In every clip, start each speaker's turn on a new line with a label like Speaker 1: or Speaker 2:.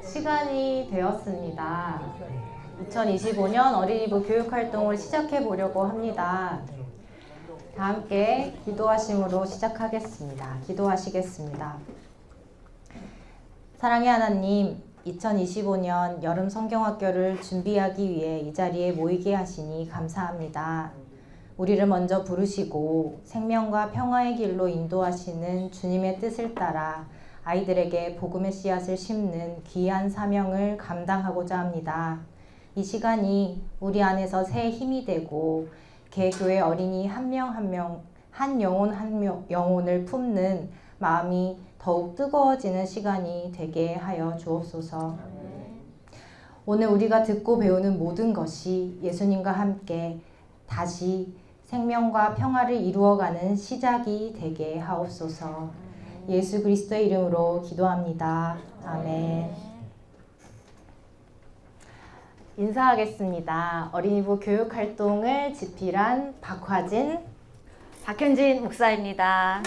Speaker 1: 시간이 되었습니다. 2025년 어린이부 교육활동을 시작해 보려고 합니다. 다 함께 기도하심으로 시작하겠습니다. 기도하시겠습니다. 사랑의 하나님, 2025년 여름 성경학교를 준비하기 위해 이 자리에 모이게 하시니 감사합니다. 우리를 먼저 부르시고 생명과 평화의 길로 인도하시는 주님의 뜻을 따라 아이들에게 복음의 씨앗을 심는 귀한 사명을 감당하고자 합니다. 이 시간이 우리 안에서 새 힘이 되고 개교의 어린이 한 명 한 명, 한 영혼 한 영혼을 품는 마음이 더욱 뜨거워지는 시간이 되게 하여 주옵소서. 오늘 우리가 듣고 배우는 모든 것이 예수님과 함께 다시 생명과 평화를 이루어가는 시작이 되게 하옵소서. 예수 그리스도의 이름으로 기도합니다. 아멘. 인사하겠습니다. 어린이부 교육활동을 집필한 박화진,
Speaker 2: 박현진 목사입니다.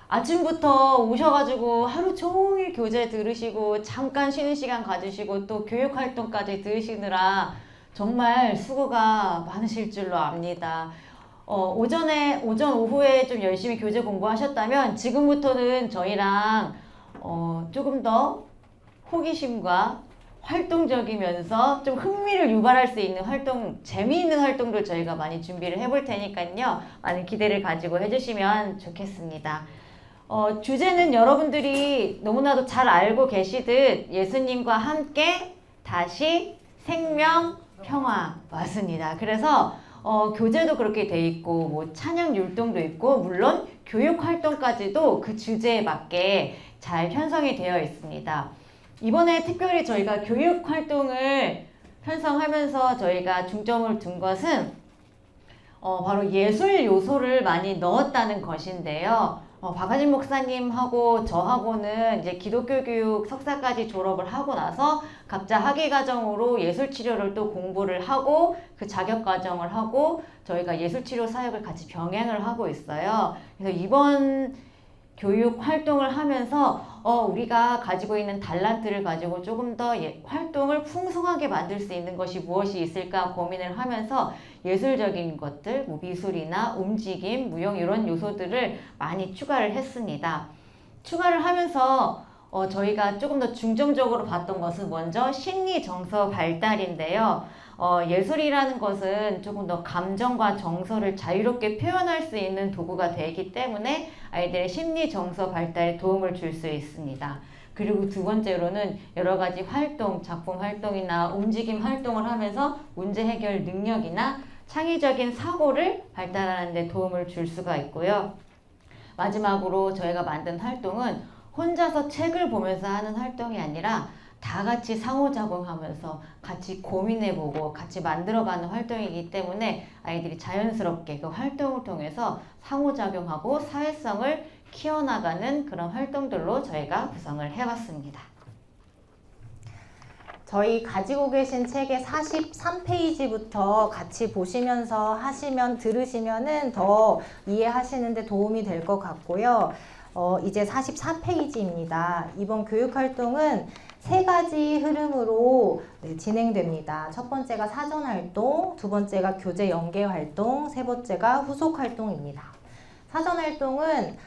Speaker 2: 아침부터 오셔가지고 하루 종일 교재 들으시고 잠깐 쉬는 시간 가지시고 또 교육활동까지 들으시느라 정말 수고가 많으실 줄로 압니다. 오전 오후에 좀 열심히 교재 공부하셨다면 지금부터는 저희랑 조금 더 호기심과 활동적이면서 좀 흥미를 유발할 수 있는 활동, 재미있는 활동들 저희가 많이 준비를 해볼 테니까요. 많은 기대를 가지고 해주시면 좋겠습니다. 주제는 여러분들이 너무나도 잘 알고 계시듯 예수님과 함께 다시 생명, 평화 맞습니다. 그래서 교재도 그렇게 돼 있고 뭐 찬양 율동도 있고 물론 교육 활동까지도 그 주제에 맞게 잘 편성이 되어 있습니다. 이번에 특별히 저희가 교육 활동을 편성하면서 저희가 중점을 둔 것은 바로 예술 요소를 많이 넣었다는 것인데요. 박하진 목사님하고 저하고는 이제 기독교 교육 석사까지 졸업을 하고 나서 각자 학위 과정으로 예술 치료를 또 공부를 하고 그 자격 과정을 하고 저희가 예술 치료 사역을 같이 병행을 하고 있어요. 그래서 이번 교육 활동을 하면서 우리가 가지고 있는 달란트를 가지고 조금 더 활동을 풍성하게 만들 수 있는 것이 무엇이 있을까 고민을 하면서 예술적인 것들, 뭐 미술이나 움직임, 무용 이런 요소들을 많이 추가를 했습니다. 추가를 하면서 저희가 조금 더 중점적으로 봤던 것은 먼저 심리 정서 발달인데요. 예술이라는 것은 조금 더 감정과 정서를 자유롭게 표현할 수 있는 도구가 되기 때문에 아이들의 심리 정서 발달에 도움을 줄 수 있습니다. 그리고 두 번째로는 여러 가지 활동, 작품 활동이나 움직임 활동을 하면서 문제 해결 능력이나 창의적인 사고를 발달하는 데 도움을 줄 수가 있고요. 마지막으로 저희가 만든 활동은 혼자서 책을 보면서 하는 활동이 아니라 다 같이 상호작용하면서 같이 고민해보고 같이 만들어가는 활동이기 때문에 아이들이 자연스럽게 그 활동을 통해서 상호작용하고 사회성을 키워나가는 그런 활동들로 저희가 구성을 해봤습니다.
Speaker 1: 저희 가지고 계신 책의 43페이지부터 같이 보시면서 들으시면은 더 이해하시는데 도움이 될 것 같고요. 이제 44페이지입니다. 이번 교육활동은 세 가지 흐름으로 진행됩니다. 첫 번째가 사전활동, 두 번째가 교재 연계활동, 세 번째가 후속활동입니다. 사전활동은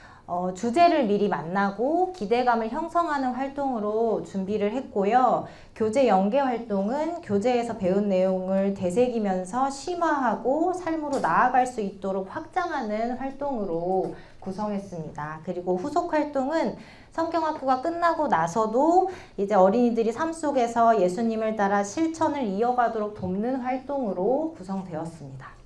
Speaker 1: 주제를 미리 만나고 기대감을 형성하는 활동으로 준비를 했고요. 교재 연계 활동은 교재에서 배운 내용을 되새기면서 심화하고 삶으로 나아갈 수 있도록 확장하는 활동으로 구성했습니다. 그리고 후속 활동은 성경학교가 끝나고 나서도 이제 어린이들이 삶 속에서 예수님을 따라 실천을 이어가도록 돕는 활동으로 구성되었습니다.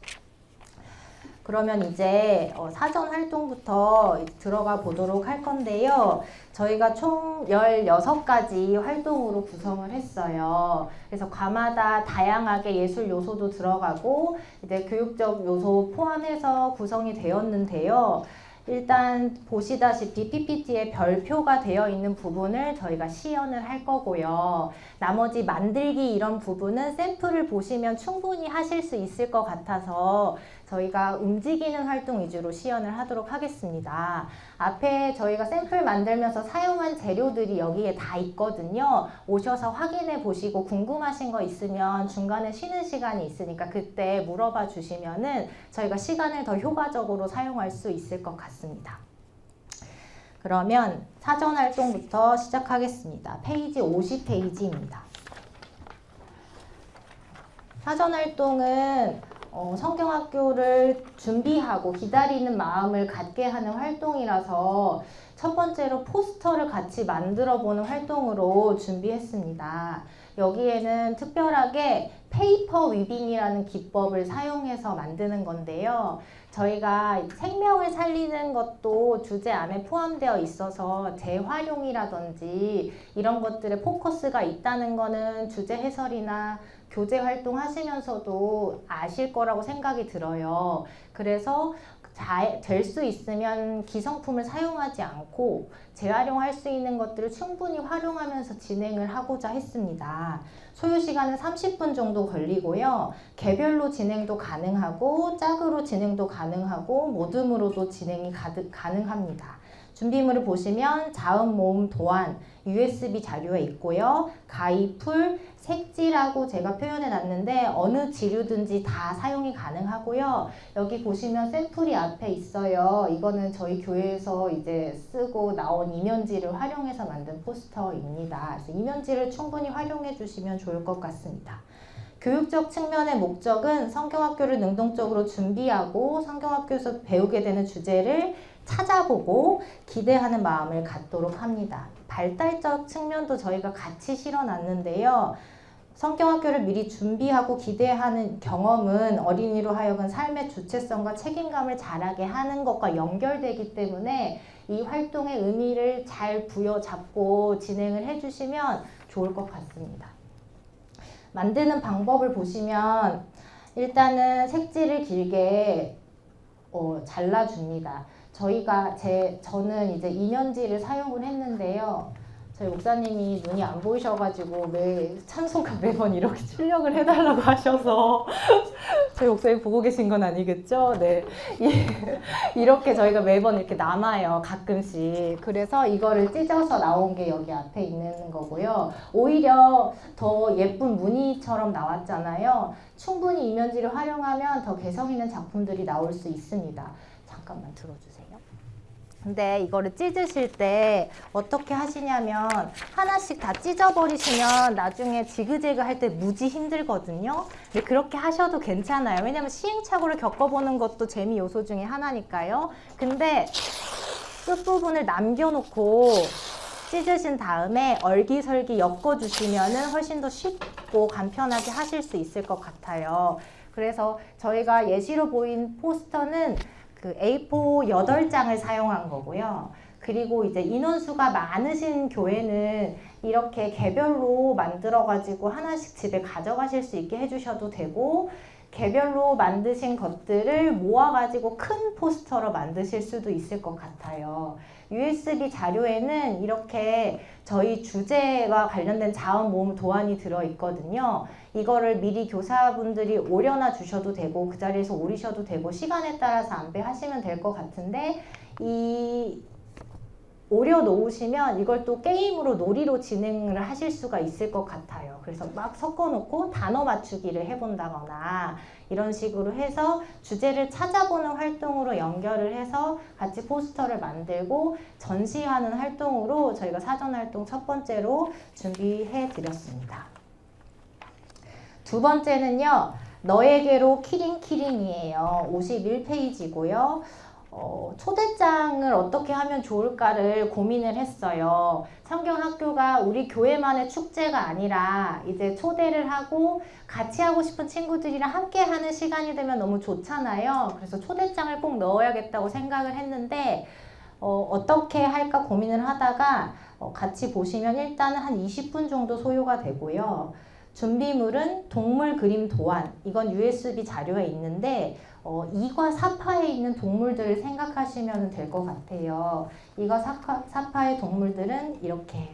Speaker 1: 그러면 이제 사전 활동부터 들어가 보도록 할 건데요. 저희가 총 16가지 활동으로 구성을 했어요. 그래서 과마다 다양하게 예술 요소도 들어가고 이제 교육적 요소 포함해서 구성이 되었는데요. 일단 보시다시피 PPT에 별표가 되어 있는 부분을 저희가 시연을 할 거고요. 나머지 만들기 이런 부분은 샘플을 보시면 충분히 하실 수 있을 것 같아서 저희가 움직이는 활동 위주로 시연을 하도록 하겠습니다. 앞에 저희가 샘플 만들면서 사용한 재료들이 여기에 다 있거든요. 오셔서 확인해 보시고 궁금하신 거 있으면 중간에 쉬는 시간이 있으니까 그때 물어봐 주시면은 저희가 시간을 더 효과적으로 사용할 수 있을 것 같습니다. 그러면 사전 활동부터 시작하겠습니다. 페이지 50페이지입니다. 사전 활동은 성경학교를 준비하고 기다리는 마음을 갖게 하는 활동이라서 첫 번째로 포스터를 같이 만들어 보는 활동으로 준비했습니다. 여기에는 특별하게 페이퍼 위빙이라는 기법을 사용해서 만드는 건데요. 저희가 생명을 살리는 것도 주제 안에 포함되어 있어서 재활용이라든지 이런 것들에 포커스가 있다는 거는 주제 해설이나 교재 활동 하시면서도 아실 거라고 생각이 들어요. 그래서 될 수 있으면 기성품을 사용하지 않고 재활용할 수 있는 것들을 충분히 활용하면서 진행을 하고자 했습니다. 소요 시간은 30분 정도 걸리고요. 개별로 진행도 가능하고 짝으로 진행도 가능하고 모듬으로도 진행이 가능합니다. 준비물을 보시면 자음, 모음, 도안, USB 자료에 있고요. 가위풀, 색지라고 제가 표현해 놨는데 어느 지류든지 다 사용이 가능하고요. 여기 보시면 샘플이 앞에 있어요. 이거는 저희 교회에서 이제 쓰고 나온 이면지를 활용해서 만든 포스터입니다. 그래서 이면지를 충분히 활용해 주시면 좋을 것 같습니다. 교육적 측면의 목적은 성경학교를 능동적으로 준비하고 성경학교에서 배우게 되는 주제를 찾아보고 기대하는 마음을 갖도록 합니다. 발달적 측면도 저희가 같이 실어놨는데요. 성경학교를 미리 준비하고 기대하는 경험은 어린이로 하여금 삶의 주체성과 책임감을 자라게 하는 것과 연결되기 때문에 이 활동의 의미를 잘 부여잡고 진행을 해주시면 좋을 것 같습니다. 만드는 방법을 보시면 일단은 색지를 길게 잘라줍니다. 저는 이제 이면지를 사용을 했는데요. 저희 목사님이 눈이 안 보이셔가지고 찬송가 매번 이렇게 출력을 해달라고 하셔서 저희 목사님 보고 계신 건 아니겠죠? 네. 이렇게 저희가 매번 이렇게 남아요. 가끔씩. 그래서 이거를 찢어서 나온 게 여기 앞에 있는 거고요. 오히려 더 예쁜 무늬처럼 나왔잖아요. 충분히 이면지를 활용하면 더 개성 있는 작품들이 나올 수 있습니다. 잠깐만 들어주세요. 근데 이거를 찢으실 때 어떻게 하시냐면 하나씩 다 찢어버리시면 나중에 지그재그 할 때 무지 힘들거든요. 근데 그렇게 하셔도 괜찮아요. 왜냐면 시행착오를 겪어보는 것도 재미 요소 중에 하나니까요. 근데 끝부분을 남겨놓고 찢으신 다음에 얼기설기 엮어주시면은 훨씬 더 쉽고 간편하게 하실 수 있을 것 같아요. 그래서 저희가 예시로 보인 포스터는 그 A4 8장을 사용한 거고요. 그리고 이제 인원수가 많으신 교회는 이렇게 개별로 만들어가지고 하나씩 집에 가져가실 수 있게 해주셔도 되고, 개별로 만드신 것들을 모아가지고 큰 포스터로 만드실 수도 있을 것 같아요. USB 자료에는 이렇게 저희 주제와 관련된 자음, 모음, 도안이 들어있거든요. 이거를 미리 교사분들이 오려놔 주셔도 되고 그 자리에서 오리셔도 되고 시간에 따라서 안배하시면 될 것 같은데, 이 오려 놓으시면 이걸 또 게임으로 놀이로 진행을 하실 수가 있을 것 같아요. 그래서 막 섞어 놓고 단어 맞추기를 해본다거나 이런 식으로 해서 주제를 찾아보는 활동으로 연결을 해서 같이 포스터를 만들고 전시하는 활동으로 저희가 사전 활동 첫 번째로 준비해 드렸습니다. 두 번째는요, 너에게로 키링이에요. 51페이지고요. 초대장을 어떻게 하면 좋을까를 고민을 했어요. 성경학교가 우리 교회만의 축제가 아니라 이제 초대를 하고 같이 하고 싶은 친구들이랑 함께 하는 시간이 되면 너무 좋잖아요. 그래서 초대장을 꼭 넣어야겠다고 생각을 했는데 어떻게 할까 고민을 하다가 같이 보시면 일단은 한 20분 정도 소요가 되고요. 준비물은 동물 그림 도안. 이건 USB 자료에 있는데 2과 4파에 있는 동물들을 생각하시면 될 것 같아요. 2과 4파의 동물들은 이렇게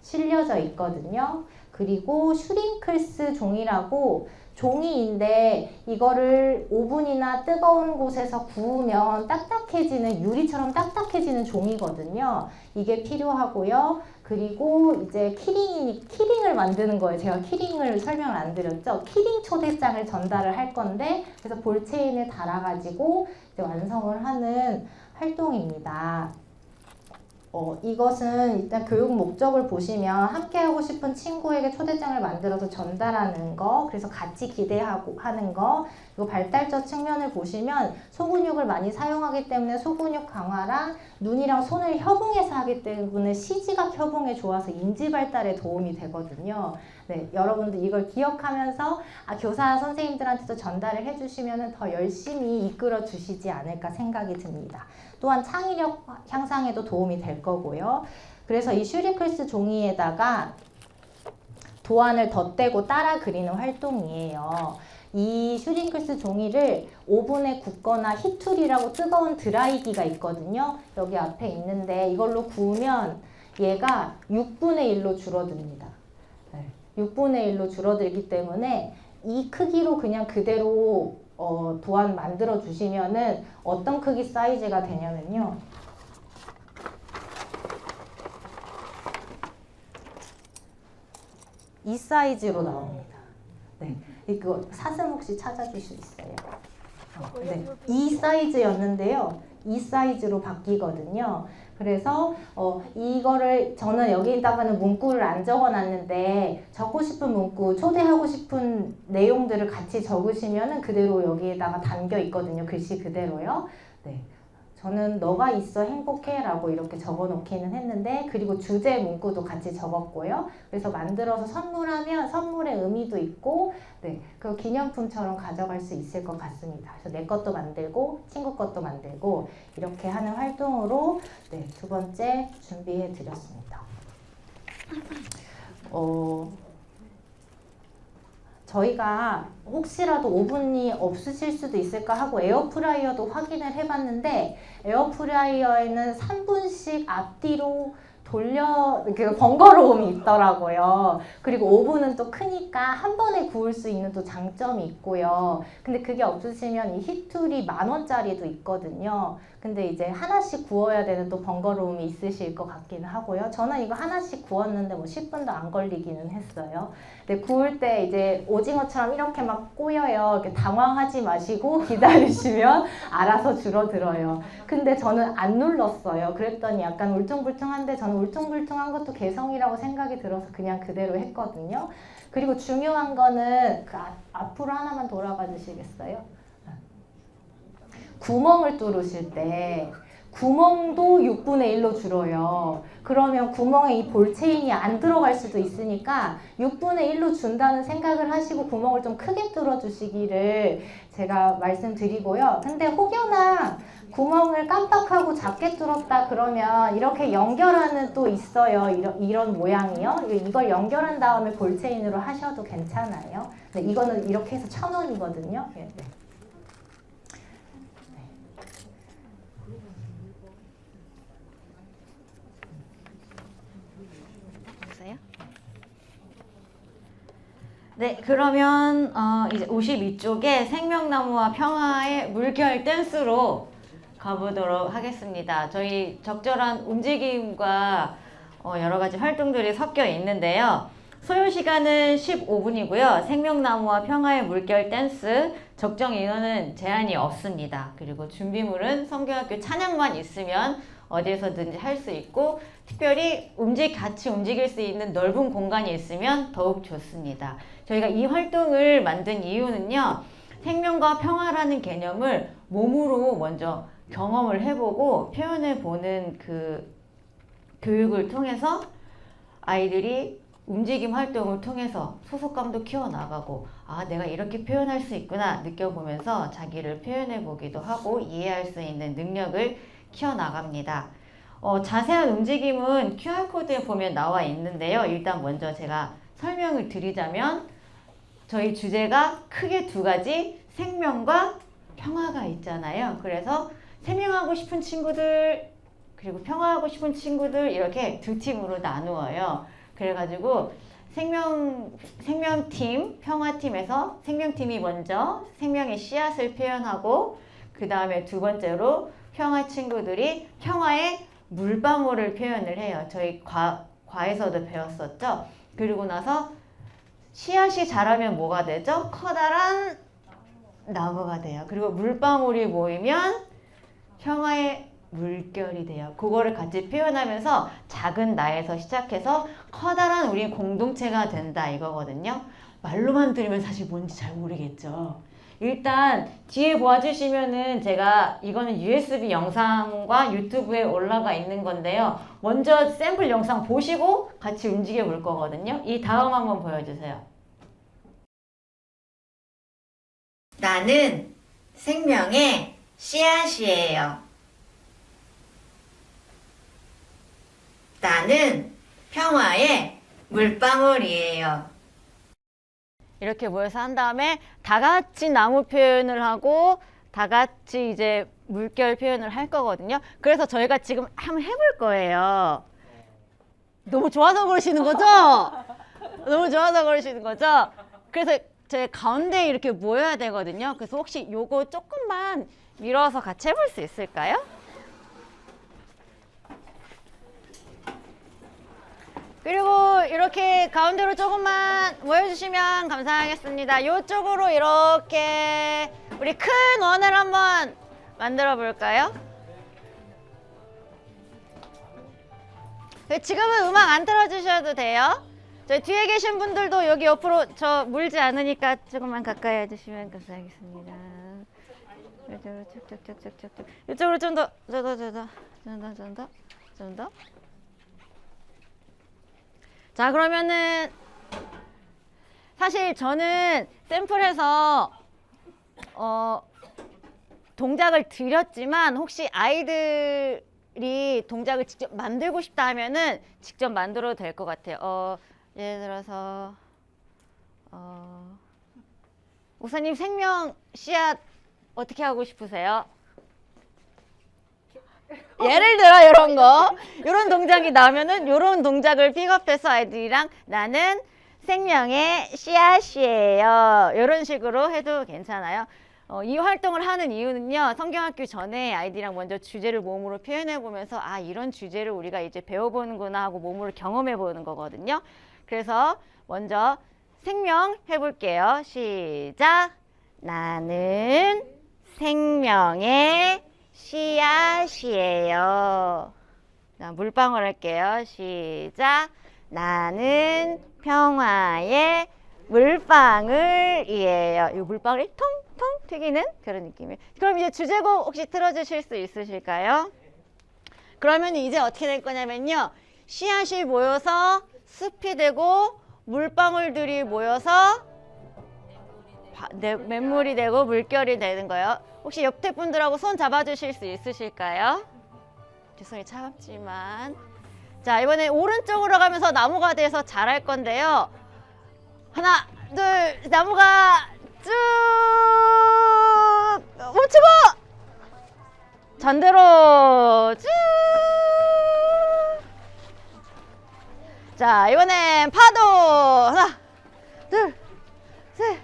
Speaker 1: 실려져 있거든요. 그리고 슈링클스 종이라고 종이인데 이거를 오븐이나 뜨거운 곳에서 구우면 딱딱해지는 유리처럼 딱딱해지는 종이거든요. 이게 필요하고요. 그리고 이제 키링을 만드는 거예요. 제가 키링을 설명을 안 드렸죠. 키링 초대장을 전달을 할 건데 그래서 볼체인을 달아가지고 이제 완성을 하는 활동입니다. 이것은 일단 교육 목적을 보시면 함께 하고 싶은 친구에게 초대장을 만들어서 전달하는 거, 그래서 같이 기대하고 하는 거, 그리고 발달적 측면을 보시면 소근육을 많이 사용하기 때문에 소근육 강화랑 눈이랑 손을 협응해서 하기 때문에 시지각 협응에 좋아서 인지 발달에 도움이 되거든요. 네, 여러분들 이걸 기억하면서 교사 선생님들한테도 전달을 해주시면 더 열심히 이끌어 주시지 않을까 생각이 듭니다. 또한 창의력 향상에도 도움이 될 거고요. 그래서 이 슈링클스 종이에다가 도안을 덧대고 따라 그리는 활동이에요. 이 슈링클스 종이를 오븐에 굽거나 히툴이라고 뜨거운 드라이기가 있거든요. 여기 앞에 있는데 이걸로 구우면 얘가 6분의 1로 줄어듭니다. 6분의 1로 줄어들기 때문에 이 크기로 그냥 그대로 도안 만들어 주시면은 어떤 크기 사이즈가 되냐면요. 이 사이즈로 나옵니다. 네, 이거 사슴 혹시 찾아줄 수 있어요? 네, 이 사이즈였는데요. 이 사이즈로 바뀌거든요. 그래서 이거를 저는 여기다가는 문구를 안 적어놨는데 적고 싶은 문구, 초대하고 싶은 내용들을 같이 적으시면은 그대로 여기에다가 담겨 있거든요. 글씨 그대로요. 네. 저는 너가 있어 행복해라고 이렇게 적어놓기는 했는데 그리고 주제 문구도 같이 적었고요. 그래서 만들어서 선물하면 선물의 의미도 있고 그 기념품처럼 가져갈 수 있을 것 같습니다. 그래서 내 것도 만들고 친구 것도 만들고 이렇게 하는 활동으로 두 번째 준비해 드렸습니다. 저희가 혹시라도 오븐이 없으실 수도 있을까 하고 에어프라이어도 확인을 해봤는데 에어프라이어에는 3분씩 앞뒤로 번거로움이 있더라고요. 그리고 오븐은 또 크니까 한 번에 구울 수 있는 또 장점이 있고요. 근데 그게 없으시면 이 히툴이 10,000원짜리도 있거든요. 근데 이제 하나씩 구워야 되는 또 번거로움이 있으실 것 같기는 하고요. 저는 이거 하나씩 구웠는데 뭐 10분도 안 걸리기는 했어요. 근데 구울 때 이제 오징어처럼 이렇게 막 꼬여요. 이렇게 당황하지 마시고 기다리시면 알아서 줄어들어요. 근데 저는 안 눌렀어요. 그랬더니 약간 울퉁불퉁한데 저는 울퉁불퉁한 것도 개성이라고 생각이 들어서 그냥 그대로 했거든요. 그리고 중요한 거는 앞으로 하나만 돌아가 주시겠어요? 구멍을 뚫으실 때 구멍도 6분의 1로 줄어요. 그러면 구멍에 이 볼체인이 안 들어갈 수도 있으니까 6분의 1로 준다는 생각을 하시고 구멍을 좀 크게 뚫어 주시기를 제가 말씀드리고요. 근데 혹여나 구멍을 깜빡하고 작게 뚫었다 그러면 이렇게 연결하는 또 있어요. 이런 모양이요. 이걸 연결한 다음에 볼체인으로 하셔도 괜찮아요. 이거는 이렇게 해서 1,000원이거든요.
Speaker 2: 네, 그러면 이제 52쪽에 생명나무와 평화의 물결 댄스로 가보도록 하겠습니다. 저희 적절한 움직임과 여러 가지 활동들이 섞여 있는데요. 소요 시간은 15분이고요. 생명나무와 평화의 물결 댄스 적정 인원은 제한이 없습니다. 그리고 준비물은 성경학교 찬양만 있으면 어디에서든지 할 수 있고 특별히 같이 움직일 수 있는 넓은 공간이 있으면 더욱 좋습니다. 저희가 이 활동을 만든 이유는요. 생명과 평화라는 개념을 몸으로 먼저 경험을 해보고 표현해보는 그 교육을 통해서 아이들이 움직임 활동을 통해서 소속감도 키워나가고 내가 이렇게 표현할 수 있구나 느껴보면서 자기를 표현해보기도 하고 이해할 수 있는 능력을 키워나갑니다. 자세한 움직임은 QR코드에 보면 나와 있는데요. 일단 먼저 제가 설명을 드리자면 저희 주제가 크게 두 가지, 생명과 평화가 있잖아요. 그래서 생명하고 싶은 친구들 그리고 평화하고 싶은 친구들 이렇게 두 팀으로 나누어요. 그래가지고 생명팀, 평화팀에서 생명팀이 먼저 생명의 씨앗을 표현하고 그 다음에 두 번째로 평화 친구들이 평화의 물방울을 표현을 해요. 저희 과에서도 배웠었죠. 그리고 나서 씨앗이 자라면 뭐가 되죠? 커다란 나무가 돼요. 그리고 물방울이 모이면 평화의 물결이 돼요. 그거를 같이 표현하면서 작은 나에서 시작해서 커다란 우리 공동체가 된다 이거거든요. 말로만 들으면 사실 뭔지 잘 모르겠죠. 일단 뒤에 보아주시면은 제가 이거는 USB 영상과 유튜브에 올라가 있는 건데요. 먼저 샘플 영상 보시고 같이 움직여 볼 거거든요. 이 다음 한번 보여주세요. 나는 생명의 씨앗이에요. 나는 평화의 물방울이에요. 이렇게 모여서 한 다음에 다 같이 나무 표현을 하고 다 같이 이제 물결 표현을 할 거거든요. 그래서 저희가 지금 한번 해볼 거예요. 너무 좋아서 그러시는 거죠? 너무 좋아서 그러시는 거죠? 그래서 제 가운데 이렇게 모여야 되거든요. 그래서 혹시 요거 조금만 밀어서 같이 해볼 수 있을까요? 그리고 이렇게 가운데로 조금만 모여주시면 감사하겠습니다. 이쪽으로 이렇게 우리 큰 원을 한번 만들어 볼까요? 지금은 음악 안 틀어주셔도 돼요. 저희 뒤에 계신 분들도 여기 옆으로 저 물지 않으니까 조금만 가까이 해주시면 감사하겠습니다. 이쪽으로 쭉쭉쭉쭉쭉 이쪽으로 좀 더, 좀 더. 자, 그러면은 사실 저는 샘플에서 동작을 드렸지만 혹시 아이들이 동작을 직접 만들고 싶다 하면은 직접 만들어도 될 것 같아요. 예를 들어서 목사님 생명 씨앗 어떻게 하고 싶으세요? 예를 들어 이런 동작이 나오면은 이런 동작을 픽업해서 아이들이랑 나는 생명의 씨앗이에요. 이런 식으로 해도 괜찮아요. 이 활동을 하는 이유는요. 성경학교 전에 아이들이랑 먼저 주제를 몸으로 표현해 보면서 아 이런 주제를 우리가 이제 배워보는구나 하고 몸으로 경험해 보는 거거든요. 그래서 먼저 생명 해볼게요. 시작. 나는 생명의 씨앗이에요. 자, 물방울 할게요. 시작. 나는 평화의 물방울이에요. 이 물방울이 통통 튀기는 그런 느낌이에요. 그럼 이제 주제곡 혹시 틀어주실 수 있으실까요? 그러면 이제 어떻게 될 거냐면요. 씨앗이 모여서 숲이 되고 물방울들이 모여서 맹물이 되고 물결이 되는 거예요. 혹시 옆에 분들하고 손 잡아주실 수 있으실까요? 죄송해요, 차갑지만. 자, 이번에 오른쪽으로 가면서 나무가 돼서 자랄 건데요. 하나, 둘, 나무가 쭉 멈추고 반대로 쭉. 자, 이번엔 파도. 하나, 둘, 셋.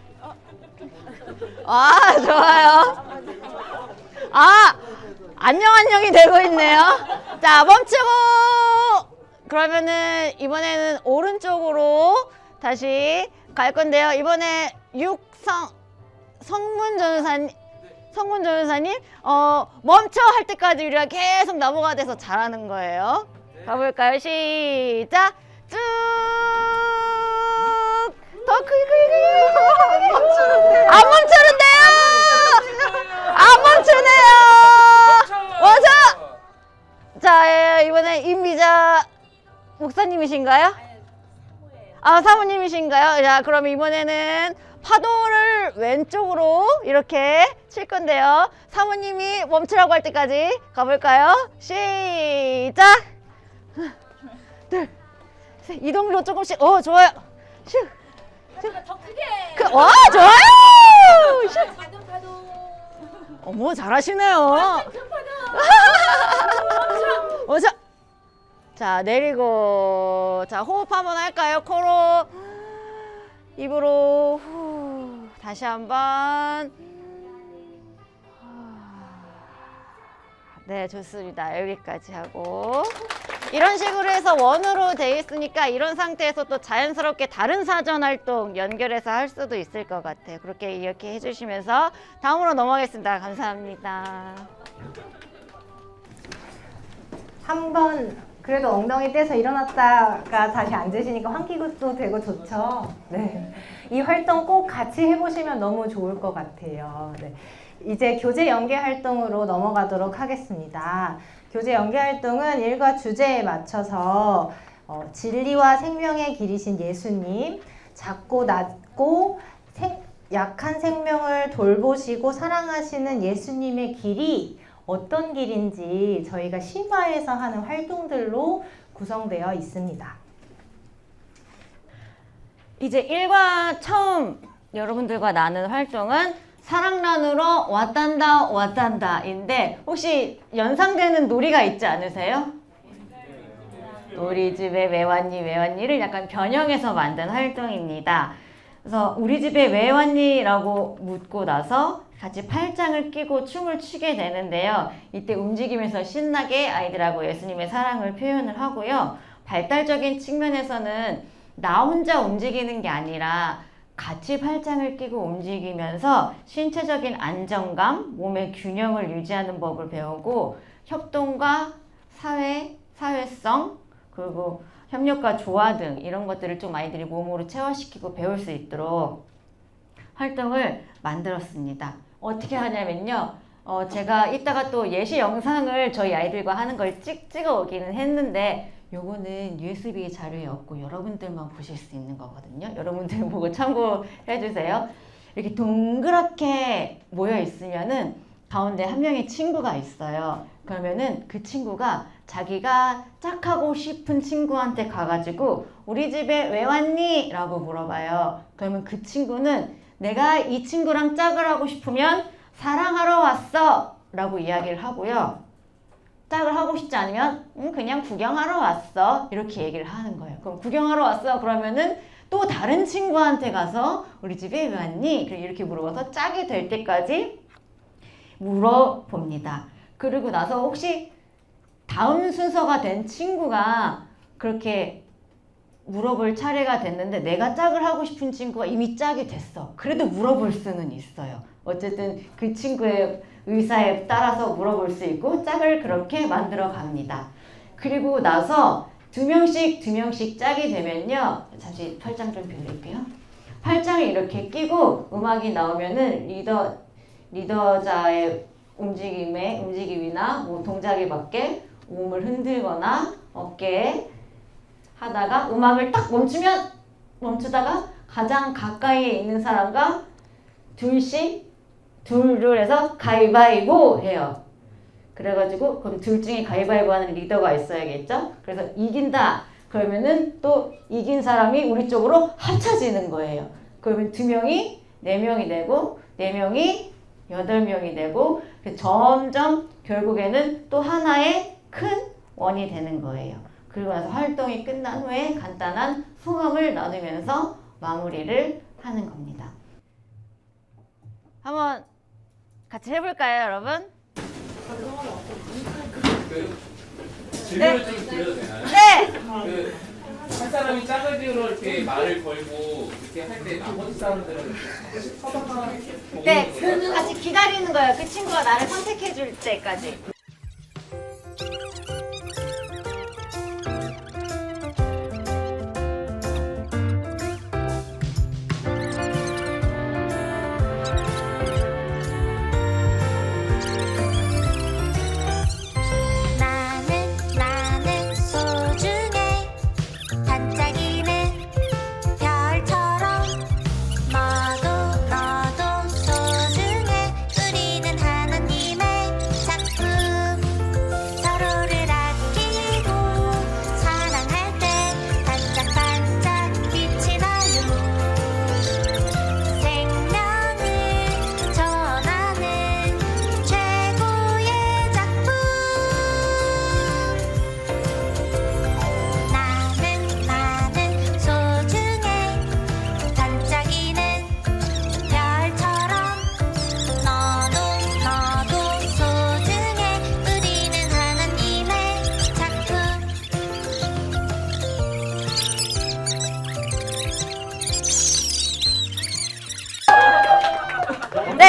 Speaker 2: 아, 좋아요. 아, 안녕이 되고 있네요. 자, 멈추고. 그러면은 이번에는 오른쪽으로 다시 갈 건데요. 이번에 성문 전사님 멈춰 할 때까지 우리가 계속 나무가 돼서 자라는 거예요. 가볼까요? 시작. 쭉. 더 크게. 안 멈추는데요. 안 멈추네요. 멈춰. 자, 이번에 임미자 목사님이신가요? 아, 사모님이신가요? 자, 그럼 이번에는 파도를 왼쪽으로 이렇게 칠 건데요. 사모님이 멈추라고 할 때까지 가볼까요? 시작. 하나, 둘, 셋. 이동으로 조금씩. 좋아요.
Speaker 3: 더 크게.
Speaker 2: 와, 좋아요! 슛!
Speaker 3: 파도 파도.
Speaker 2: 어머, 잘하시네요. 자, 자, 내리고. 자, 호흡 한번 할까요? 코로. 입으로. 후. 다시 한번. 네, 좋습니다. 여기까지 하고. 이런 식으로 해서 원으로 돼 있으니까 이런 상태에서 또 자연스럽게 다른 사전 활동 연결해서 할 수도 있을 것 같아요. 그렇게 이렇게 해주시면서 다음으로 넘어가겠습니다. 감사합니다.
Speaker 1: 한 번 그래도 엉덩이 떼서 일어났다가 다시 앉으시니까 환기도 되고 좋죠. 네. 이 활동 꼭 같이 해보시면 너무 좋을 것 같아요. 네. 이제 교재 연계 활동으로 넘어가도록 하겠습니다. 교재 연계 활동은 일과 주제에 맞춰서 진리와 생명의 길이신 예수님, 작고 낮고 약한 생명을 돌보시고 사랑하시는 예수님의 길이 어떤 길인지 저희가 심화해서 하는 활동들로 구성되어 있습니다.
Speaker 2: 이제 1과 처음 여러분들과 나눈 활동은 사랑 나누러 왔단다 왔단다인데 혹시 연상되는 놀이가 있지 않으세요? 우리 집에 왜 왔니 왜 왔니를 약간 변형해서 만든 활동입니다. 그래서 우리 집에 왜 왔니? 라고 묻고 나서 같이 팔짱을 끼고 춤을 추게 되는데요. 이때 움직이면서 신나게 아이들하고 예수님의 사랑을 표현을 하고요. 발달적인 측면에서는 나 혼자 움직이는 게 아니라 같이 팔짱을 끼고 움직이면서 신체적인 안정감, 몸의 균형을 유지하는 법을 배우고 협동과 사회성, 그리고 협력과 조화 등 이런 것들을 좀 아이들이 몸으로 체화시키고 배울 수 있도록 활동을 만들었습니다. 어떻게 하냐면요. 제가 이따가 또 예시 영상을 저희 아이들과 하는 걸 찍어 오기는 했는데 요거는 USB 자료에 없고 여러분들만 보실 수 있는 거거든요. 여러분들 보고 참고해 주세요. 이렇게 동그랗게 모여 있으면은 가운데 한 명의 친구가 있어요. 그러면은 그 친구가 자기가 짝하고 싶은 친구한테 가가지고 우리 집에 왜 왔니? 라고 물어봐요. 그러면 그 친구는 내가 이 친구랑 짝을 하고 싶으면 사랑하러 왔어 라고 이야기를 하고요. 짝을 하고 싶지 않으면 그냥 구경하러 왔어 이렇게 얘기를 하는 거예요. 그럼 구경하러 왔어 그러면은 또 다른 친구한테 가서 우리 집에 왜 왔니? 이렇게 물어봐서 짝이 될 때까지 물어봅니다. 그리고 나서 혹시 다음 순서가 된 친구가 그렇게 물어볼 차례가 됐는데 내가 짝을 하고 싶은 친구가 이미 짝이 됐어. 그래도 물어볼 수는 있어요. 어쨌든 그 친구의 의사에 따라서 물어볼 수 있고 짝을 그렇게 만들어 갑니다. 그리고 나서 두 명씩 짝이 되면요. 잠시 팔짱 좀 빌릴게요. 팔짱을 이렇게 끼고 음악이 나오면은 리더자의 움직임이나 뭐 동작에 맞게 몸을 흔들거나 어깨에 하다가 음악을 딱 멈추다가 가장 가까이에 있는 사람과 둘을 해서 가위바위보 해요. 그래가지고 그럼 둘 중에 가위바위보 하는 리더가 있어야겠죠? 그래서 이긴다. 그러면은 또 이긴 사람이 우리 쪽으로 합쳐지는 거예요. 그러면 2명이 4명이 되고 4명이 8명이 되고 점점 결국에는 또 하나의 큰 원이 되는 거예요. 그리고 나서 활동이 끝난 후에 간단한 소감을 나누면서 마무리를 하는 겁니다. 한번 같이 해볼까요, 여러분?
Speaker 4: 질문을 좀 드려도 되나요?
Speaker 2: 네!
Speaker 4: 한 사람이 짝을 이렇게 말을 걸고 이렇게 할 때 나머지 사람들은 서방만
Speaker 2: 네, 같이 기다리는 거예요. 그 친구가 나를 선택해 줄 때까지.
Speaker 5: 나는 소중해 반짝이는 별처럼 너도 소중해 우리는 하나님의 작품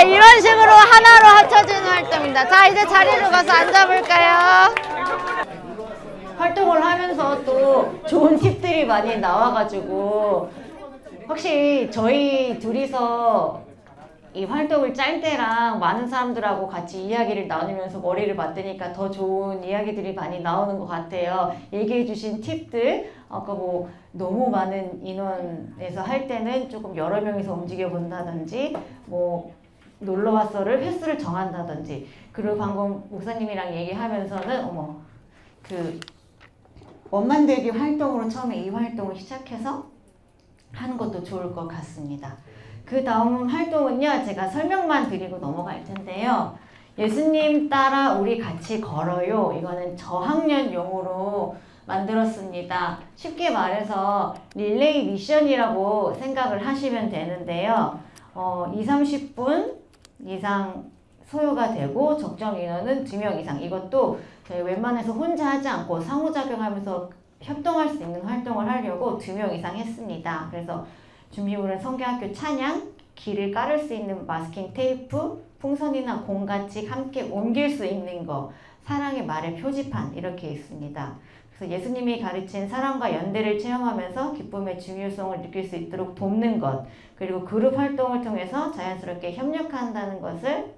Speaker 2: 네, 이런 식으로 하나로 합쳐지는 활동입니다. 자, 이제 자리로 가서 앉아볼까요? 활동을 하면서 또 좋은 팁들이 많이 나와가지고 혹시 저희 둘이서 이 활동을 짤 때랑 많은 사람들하고 같이 이야기를 나누면서 머리를 맞대니까 더 좋은 이야기들이 많이 나오는 것 같아요. 얘기해주신 팁들, 아까 뭐 너무 많은 인원에서 할 때는 조금 여러 명이서 움직여 본다든지, 뭐 놀러 왔어를 횟수를 정한다든지, 그리고 방금 목사님이랑 얘기하면서는 그 원만들기 활동으로 처음에 이 활동을 시작해서 하는 것도 좋을 것 같습니다. 그 다음 활동은요, 제가 설명만 드리고 넘어갈 텐데요. 예수님 따라 우리 같이 걸어요. 이거는 저학년용으로 만들었습니다. 쉽게 말해서 릴레이 미션이라고 생각을 하시면 되는데요. 20-30분 이상 소요가 되고 적정 인원은 2명 이상. 이것도 저희 웬만해서 혼자 하지 않고 상호작용하면서 협동할 수 있는 활동을 하려고 2명 이상 했습니다. 그래서 준비물은 성경학교 찬양, 길을 깔을 수 있는 마스킹 테이프, 풍선이나 공같이 함께 옮길 수 있는 거, 사랑의 말의 표지판 이렇게 있습니다. 그래서 예수님이 가르친 사랑과 연대를 체험하면서 기쁨의 중요성을 느낄 수 있도록 돕는 것, 그리고 그룹 활동을 통해서 자연스럽게 협력한다는 것을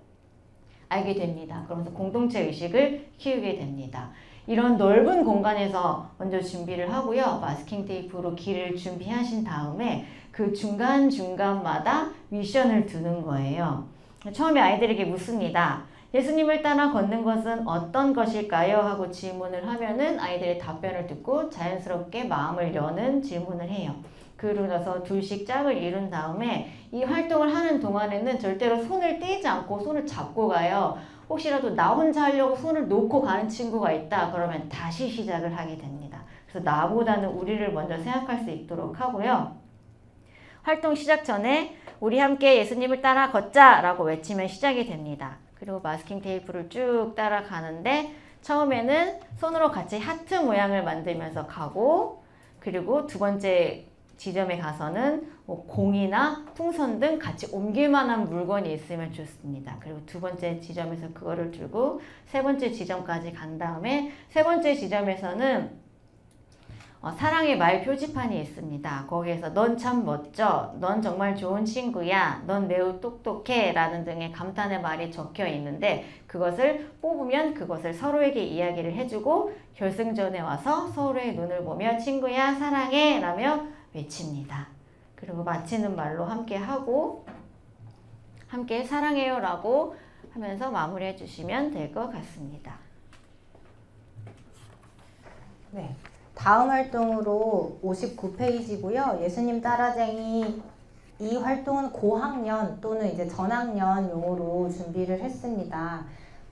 Speaker 2: 알게 됩니다. 그러면서 공동체 의식을 키우게 됩니다. 이런 넓은 공간에서 먼저 준비를 하고요. 마스킹 테이프로 길을 준비하신 다음에 그 중간중간마다 미션을 두는 거예요. 처음에 아이들에게 묻습니다. 예수님을 따라 걷는 것은 어떤 것일까요? 하고 질문을 하면은 아이들의 답변을 듣고 자연스럽게 마음을 여는 질문을 해요. 그러고 나서 둘씩 짝을 이룬 다음에 이 활동을 하는 동안에는 절대로 손을 떼지 않고 손을 잡고 가요. 혹시라도 나 혼자 하려고 손을 놓고 가는 친구가 있다 그러면 다시 시작을 하게 됩니다. 그래서 나보다는 우리를 먼저 생각할 수 있도록 하고요. 활동 시작 전에 우리 함께 예수님을 따라 걷자 라고 외치면 시작이 됩니다. 그리고 마스킹 테이프를 쭉 따라가는데 처음에는 손으로 같이 하트 모양을 만들면서 가고, 그리고 두 번째 지점에 가서는 공이나 풍선 등 같이 옮길 만한 물건이 있으면 좋습니다. 그리고 두 번째 지점에서 그거를 들고 세 번째 지점까지 간 다음에 세 번째 지점에서는 사랑의 말 표지판이 있습니다. 거기에서 넌 참 멋져, 넌 정말 좋은 친구야, 넌 매우 똑똑해 라는 등의 감탄의 말이 적혀 있는데 그것을 뽑으면 그것을 서로에게 이야기를 해주고 결승전에 와서 서로의 눈을 보며 친구야 사랑해 라며 외칩니다. 그리고 마치는 말로 함께 하고 함께 사랑해요 라고 하면서 마무리해 주시면 될 것 같습니다.
Speaker 1: 네. 다음 활동으로 59페이지고요. 예수님 따라쟁이 이 활동은 고학년 또는 이제 전학년용으로 준비를 했습니다.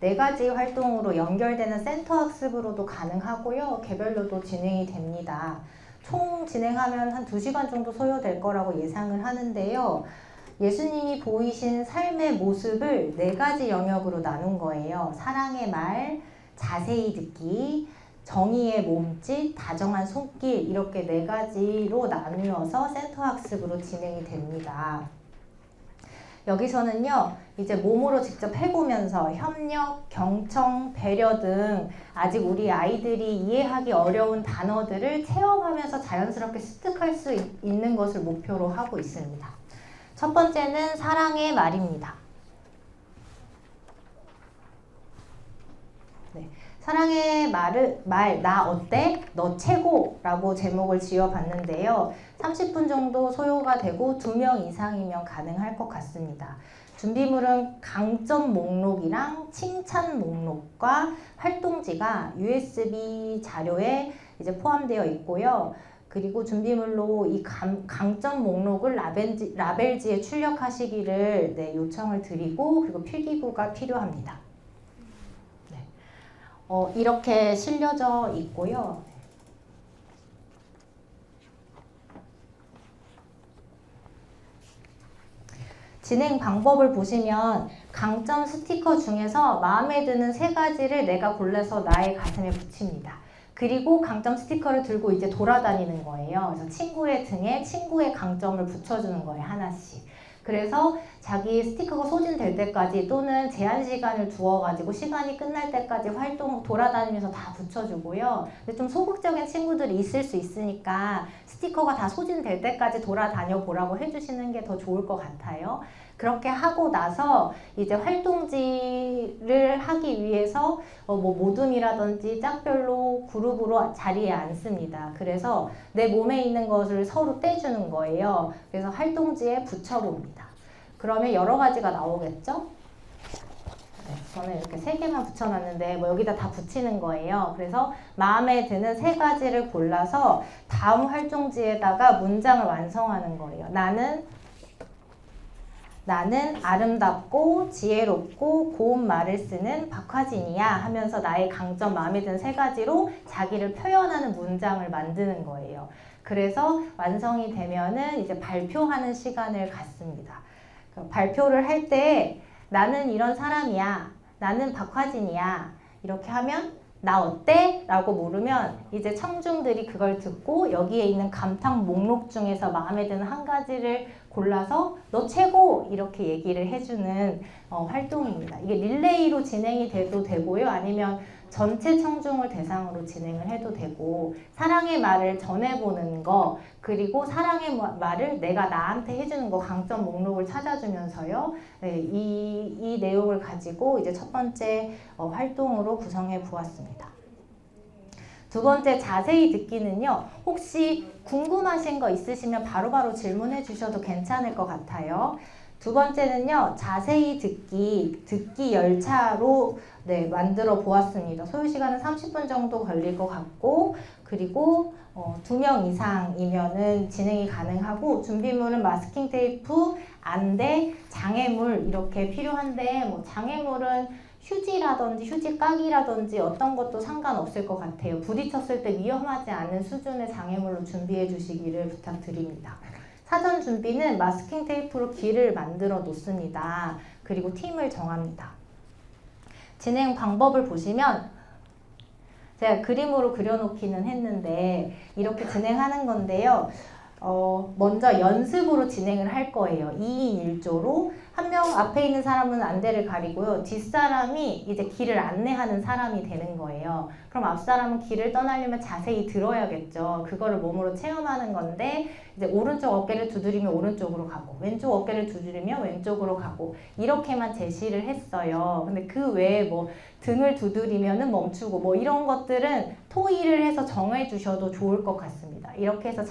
Speaker 1: 4가지 활동으로 연결되는 센터 학습으로도 가능하고요. 개별로도 진행이 됩니다. 총 진행하면 한 2시간 정도 소요될 거라고 예상을 하는데요. 예수님이 보이신 삶의 모습을 4가지 영역으로 나눈 거예요. 사랑의 말, 자세히 듣기, 정의의 몸짓, 다정한 손길 이렇게 4가지로 나누어서 센터 학습으로 진행이 됩니다. 여기서는요, 이제 몸으로 직접 해보면서 협력, 경청, 배려 등 아직 우리 아이들이 이해하기 어려운 단어들을 체험하면서 자연스럽게 습득할 수 있는 것을 목표로 하고 있습니다. 첫 번째는 사랑의 말입니다. 네. 사랑의 말, 나 어때? 너 최고! 라고 제목을 지어봤는데요. 30분 정도 소요가 되고 2명 이상이면 가능할 것 같습니다. 준비물은 강점 목록이랑 칭찬 목록과 활동지가 USB 자료에 이제 포함되어 있고요. 그리고 준비물로 이 강점 목록을 라벨지에 출력하시기를 요청을 드리고, 그리고 필기구가 필요합니다. 이렇게 실려져 있고요. 진행 방법을 보시면 강점 스티커 중에서 마음에 드는 3가지를 내가 골라서 나의 가슴에 붙입니다. 그리고 강점 스티커를 들고 이제 돌아다니는 거예요. 그래서 친구의 등에 친구의 강점을 붙여주는 거예요, 하나씩. 그래서 자기 스티커가 소진될 때까지 또는 제한 시간을 두어가지고 시간이 끝날 때까지 활동 돌아다니면서 다 붙여주고요. 근데 좀 소극적인 친구들이 있을 수 있으니까 스티커가 다 소진될 때까지 돌아다녀 보라고 해주시는 게 더 좋을 것 같아요. 그렇게 하고 나서 이제 활동지를 하기 위해서 뭐 모둠이라든지 짝별로 그룹으로 자리에 앉습니다. 그래서 내 몸에 있는 것을 서로 떼주는 거예요. 그래서 활동지에 붙여봅니다. 그러면 여러 가지가 나오겠죠? 네, 저는 이렇게 3개만 붙여놨는데 뭐 여기다 다 붙이는 거예요. 그래서 마음에 드는 3가지를 골라서 다음 활동지에다가 문장을 완성하는 거예요. 나는 아름답고 지혜롭고 고운 말을 쓰는 박화진이야 하면서 나의 강점, 마음에 드는 3가지로 자기를 표현하는 문장을 만드는 거예요. 그래서 완성이 되면은 이제 발표하는 시간을 갖습니다. 발표를 할 때 나는 이런 사람이야, 나는 박화진이야 이렇게 하면 나 어때? 라고 물으면 이제 청중들이 그걸 듣고 여기에 있는 감탄 목록 중에서 마음에 드는 한 가지를 골라서 너 최고! 이렇게 얘기를 해주는 활동입니다. 이게 릴레이로 진행이 돼도 되고요. 아니면 전체 청중을 대상으로 진행을 해도 되고 사랑의 말을 전해보는 거 그리고 사랑의 말을 내가 나한테 해주는 거 강점 목록을 찾아주면서요. 네, 이 내용을 가지고 이제 첫 번째 활동으로 구성해 보았습니다. 두 번째 자세히 듣기는요. 혹시 궁금하신 거 있으시면 바로바로 질문해 주셔도 괜찮을 것 같아요. 두 번째는요. 자세히 듣기 열차로 네, 만들어 보았습니다. 소요 시간은 30분 정도 걸릴 것 같고 그리고 2명 이상이면은 진행이 가능하고 준비물은 마스킹 테이프, 안대, 장애물 이렇게 필요한데 뭐 장애물은 휴지라든지 휴지깍이라든지 어떤 것도 상관없을 것 같아요. 부딪혔을 때 위험하지 않은 수준의 장애물로 준비해 주시기를 부탁드립니다. 사전 준비는 마스킹 테이프로 길을 만들어 놓습니다. 그리고 팀을 정합니다. 진행 방법을 보시면 제가 그림으로 그려놓기는 했는데 이렇게 진행하는 건데요. 먼저 연습으로 진행을 할 거예요. 2인 1조로 한 명 앞에 있는 사람은 안대를 가리고요. 뒷사람이 이제 길을 안내하는 사람이 되는 거예요. 그럼 앞사람은 길을 떠나려면 자세히 들어야겠죠. 그거를 몸으로 체험하는 건데 이제 오른쪽 어깨를 두드리면 오른쪽으로 가고 왼쪽 어깨를 두드리면 왼쪽으로 가고 이렇게만 제시를 했어요. 근데 그 외에 뭐 등을 두드리면은 멈추고 뭐 이런 것들은 토의를 해서 정해 주셔도 좋을 것 같습니다. 이렇게 해서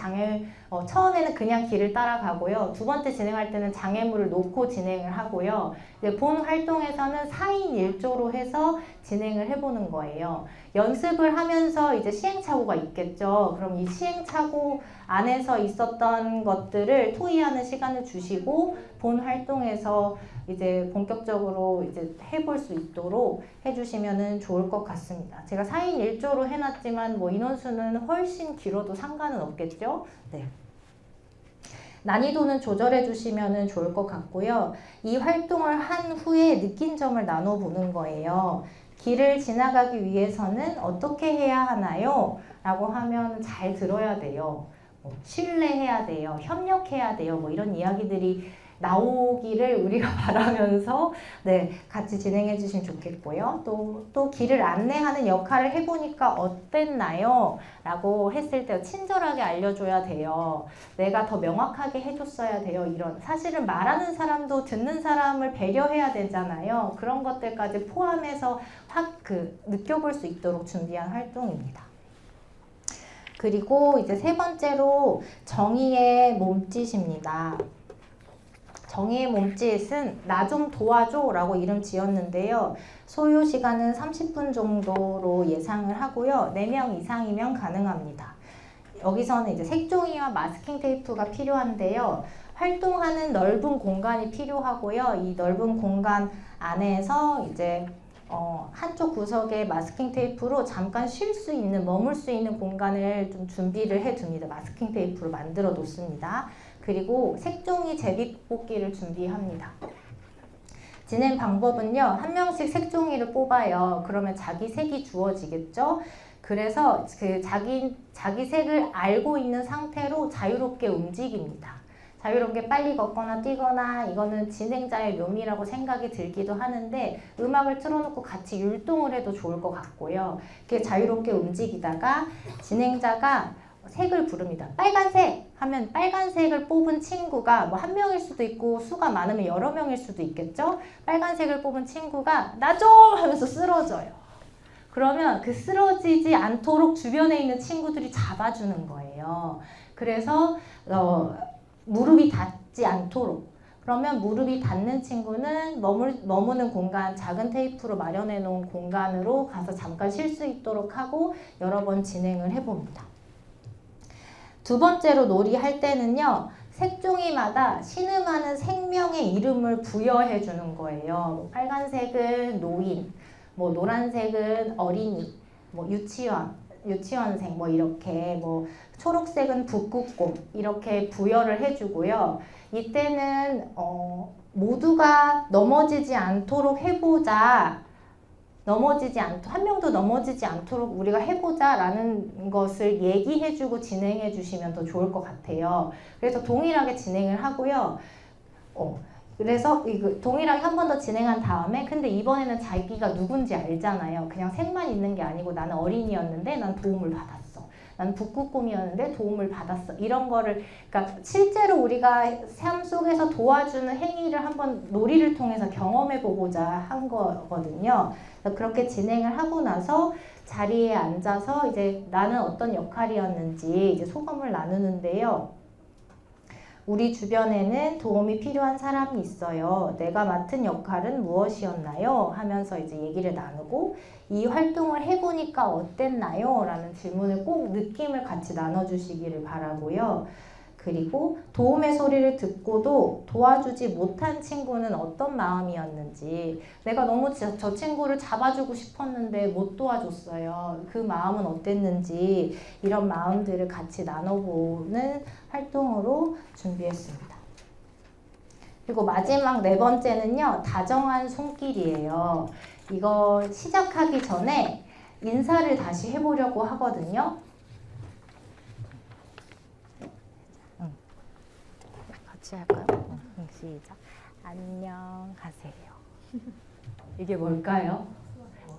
Speaker 1: 처음에는 그냥 길을 따라가고요. 두 번째 진행할 때는 장애물을 놓고 진행을 하고요. 이제 본 활동에서는 4인 1조로 해서 진행을 해보는 거예요. 연습을 하면서 이제 시행착오가 있겠죠. 그럼 이 시행착오 안에서 있었던 것들을 토의하는 시간을 주시고 본 활동에서 이제 본격적으로 이제 해볼 수 있도록 해주시면 좋을 것 같습니다. 제가 4인 1조로 해놨지만 뭐 인원수는 훨씬 길어도 상관은 없겠죠. 네. 난이도는 조절해 주시면 좋을 것 같고요. 이 활동을 한 후에 느낀 점을 나눠보는 거예요. 길을 지나가기 위해서는 어떻게 해야 하나요? 라고 하면 잘 들어야 돼요. 신뢰해야 돼요. 협력해야 돼요. 뭐 이런 이야기들이 나오기를 우리가 바라면서 네, 같이 진행해 주시면 좋겠고요. 또 길을 안내하는 역할을 해보니까 어땠나요? 라고 했을 때 친절하게 알려줘야 돼요. 내가 더 명확하게 해줬어야 돼요. 이런 사실은 말하는 사람도 듣는 사람을 배려해야 되잖아요. 그런 것들까지 포함해서 확 느껴볼 수 있도록 준비한 활동입니다. 그리고 이제 세 번째로 정의의 몸짓입니다. 정의의 몸짓은 나 좀 도와줘 라고 이름 지었는데요. 소요 시간은 30분 정도로 예상을 하고요. 4명 이상이면 가능합니다. 여기서는 이제 색종이와 마스킹 테이프가 필요한데요. 활동하는 넓은 공간이 필요하고요. 이 넓은 공간 안에서 이제 한쪽 구석에 마스킹 테이프로 잠깐 쉴 수 있는, 머물 수 있는 공간을 좀 준비를 해둡니다. 마스킹 테이프로 만들어 놓습니다. 그리고 색종이 제비뽑기를 준비합니다. 진행 방법은요. 한 명씩 색종이를 뽑아요. 그러면 자기 색이 주어지겠죠? 그래서 그 자기 색을 알고 있는 상태로 자유롭게 움직입니다. 자유롭게 빨리 걷거나 뛰거나 이거는 진행자의 묘미라고 생각이 들기도 하는데 음악을 틀어놓고 같이 율동을 해도 좋을 것 같고요. 이렇게 자유롭게 움직이다가 진행자가 색을 부릅니다. 빨간색 하면 빨간색을 뽑은 친구가 뭐 한 명일 수도 있고 수가 많으면 여러 명일 수도 있겠죠. 빨간색을 뽑은 친구가 나 좀 하면서 쓰러져요. 그러면 그 쓰러지지 않도록 주변에 있는 친구들이 잡아주는 거예요. 그래서 무릎이 닿지 않도록. 그러면 무릎이 닿는 친구는 머무는 공간, 작은 테이프로 마련해 놓은 공간으로 가서 잠깐 쉴 수 있도록 하고 여러 번 진행을 해봅니다. 두 번째로 놀이할 때는요. 색종이마다 신음하는 생명의 이름을 부여해 주는 거예요. 빨간색은 노인, 뭐 노란색은 어린이, 뭐 유치원생 뭐 이렇게 뭐 초록색은 북극곰 이렇게 부여를 해주고요. 이때는 모두가 넘어지지 않도록 해보자. 한 명도 넘어지지 않도록 우리가 해보자라는 것을 얘기해주고 진행해주시면 더 좋을 것 같아요. 그래서 동일하게 진행을 하고요. 그래서 동일하게 한 번 더 진행한 다음에 근데 이번에는 자기가 누군지 알잖아요. 그냥 색만 있는 게 아니고 나는 어린이였는데 난 도움을 받았어. 난 북극곰이었는데 도움을 받았어. 이런 거를 그러니까 실제로 우리가 삶 속에서 도와주는 행위를 한번 놀이를 통해서 경험해 보고자 한 거거든요. 그렇게 진행을 하고 나서 자리에 앉아서 이제 나는 어떤 역할이었는지 이제 소감을 나누는데요. 우리 주변에는 도움이 필요한 사람이 있어요. 내가 맡은 역할은 무엇이었나요? 하면서 이제 얘기를 나누고 이 활동을 해보니까 어땠나요? 라는 질문을 꼭 느낌을 같이 나눠주시기를 바라고요. 그리고 도움의 소리를 듣고도 도와주지 못한 친구는 어떤 마음이었는지 내가 너무 저 친구를 잡아주고 싶었는데 못 도와줬어요. 그 마음은 어땠는지 이런 마음들을 같이 나눠보는 활동으로 준비했습니다. 그리고 마지막 네 번째는요. 다정한 손길이에요. 이거 시작하기 전에 인사를 다시 해보려고 하거든요. 같이 할까요? 시작. 안녕하세요. 이게 뭘까요?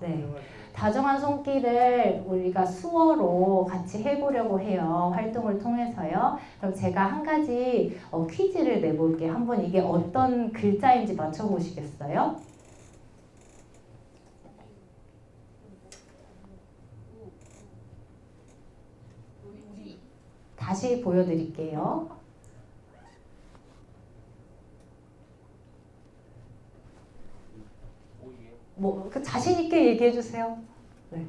Speaker 1: 네. 다정한 손길을 우리가 수어로 같이 해보려고 해요. 활동을 통해서요. 그럼 제가 한 가지 퀴즈를 내볼게요. 한번 이게 어떤 글자인지 맞춰보시겠어요? 다시 보여드릴게요. 자신 있게 얘기해 주세요. 네.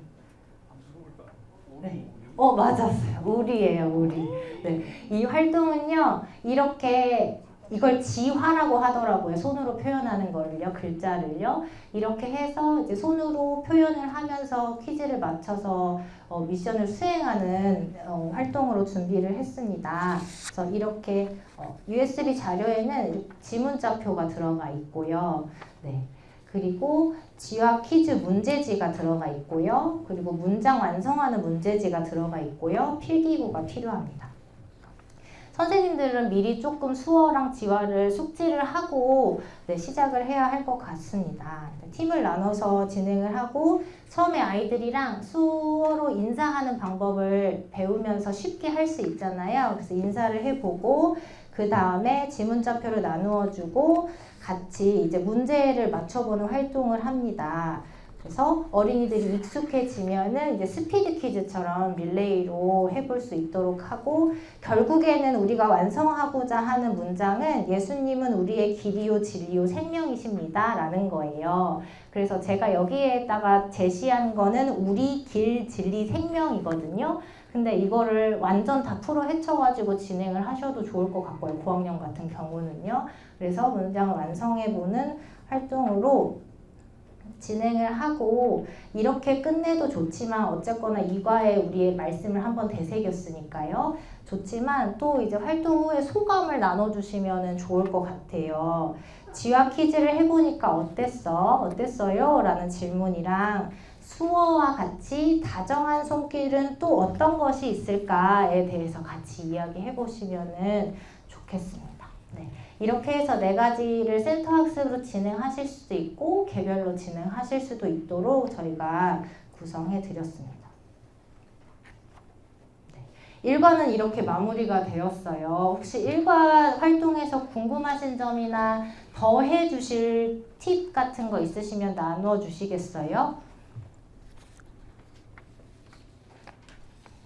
Speaker 1: 네. 맞았어요. 우리예요, 우리. 네. 이 활동은요, 이렇게 이걸 지화라고 하더라고요. 손으로 표현하는 거를요, 글자를요. 이렇게 해서 이제 손으로 표현을 하면서 퀴즈를 맞춰서 미션을 수행하는 활동으로 준비를 했습니다. 그래서 이렇게 USB 자료에는 지문자표가 들어가 있고요. 네. 그리고 지화 퀴즈 문제지가 들어가 있고요. 그리고 문장 완성하는 문제지가 들어가 있고요. 필기구가 필요합니다. 선생님들은 미리 조금 수어랑 지화를 숙지를 하고 시작을 해야 할 것 같습니다. 팀을 나눠서 진행을 하고 처음에 아이들이랑 수어로 인사하는 방법을 배우면서 쉽게 할 수 있잖아요. 그래서 인사를 해보고 그 다음에 지문자표를 나누어주고 같이 이제 문제를 맞춰보는 활동을 합니다. 그래서 어린이들이 익숙해지면은 이제 스피드 퀴즈처럼 릴레이로 해볼 수 있도록 하고 결국에는 우리가 완성하고자 하는 문장은 예수님은 우리의 길이요 진리요 생명이십니다 라는 거예요. 그래서 제가 여기에다가 제시한 거는 우리 길 진리 생명이거든요. 근데 이거를 완전 다 풀어 헤쳐가지고 진행을 하셔도 좋을 것 같고요. 고학년 같은 경우는요. 그래서 문장을 완성해보는 활동으로 진행을 하고 이렇게 끝내도 좋지만 어쨌거나 이과에 우리의 말씀을 한번 되새겼으니까요. 좋지만 또 이제 활동 후에 소감을 나눠주시면 좋을 것 같아요. 지화 퀴즈를 해보니까 어땠어요? 라는 질문이랑 수어와 같이 다정한 손길은 또 어떤 것이 있을까에 대해서 같이 이야기해 보시면 좋겠습니다. 네, 이렇게 해서 4가지를 센터 학습으로 진행하실 수도 있고 개별로 진행하실 수도 있도록 저희가 구성해 드렸습니다. 네, 1과는 이렇게 마무리가 되었어요. 혹시 1과 활동에서 궁금하신 점이나 더 해주실 팁 같은 거 있으시면 나누어 주시겠어요?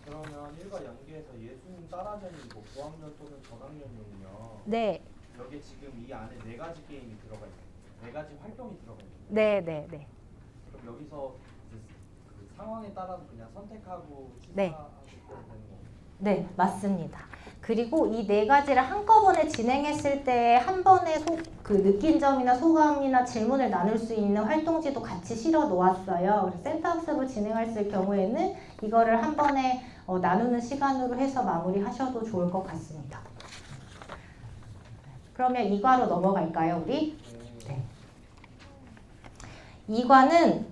Speaker 3: 그러면 1과 연계해서 예수님 따라전이 뭐 고학년 또는 저학년이면요.
Speaker 1: 네,
Speaker 3: 여기 지금 이 안에 4가지 게임이 들어가 있어요. 4가지 활동이 들어가 있어요.
Speaker 1: 네, 네, 네.
Speaker 3: 그럼 여기서 이제 그 상황에 따라서 그냥 선택하고
Speaker 1: 네.
Speaker 3: 심사하실 때 되는 거예요?
Speaker 1: 네, 맞습니다. 그리고 이 4가지를 한꺼번에 진행했을 때 한 번에 그 느낀 점이나 소감이나 질문을 나눌 수 있는 활동지도 같이 실어 놓았어요. 그래서 센터 학습을 진행했을 경우에는 이거를 한 번에 나누는 시간으로 해서 마무리하셔도 좋을 것 같습니다. 그러면 2과로 넘어갈까요, 우리? 네. 2과는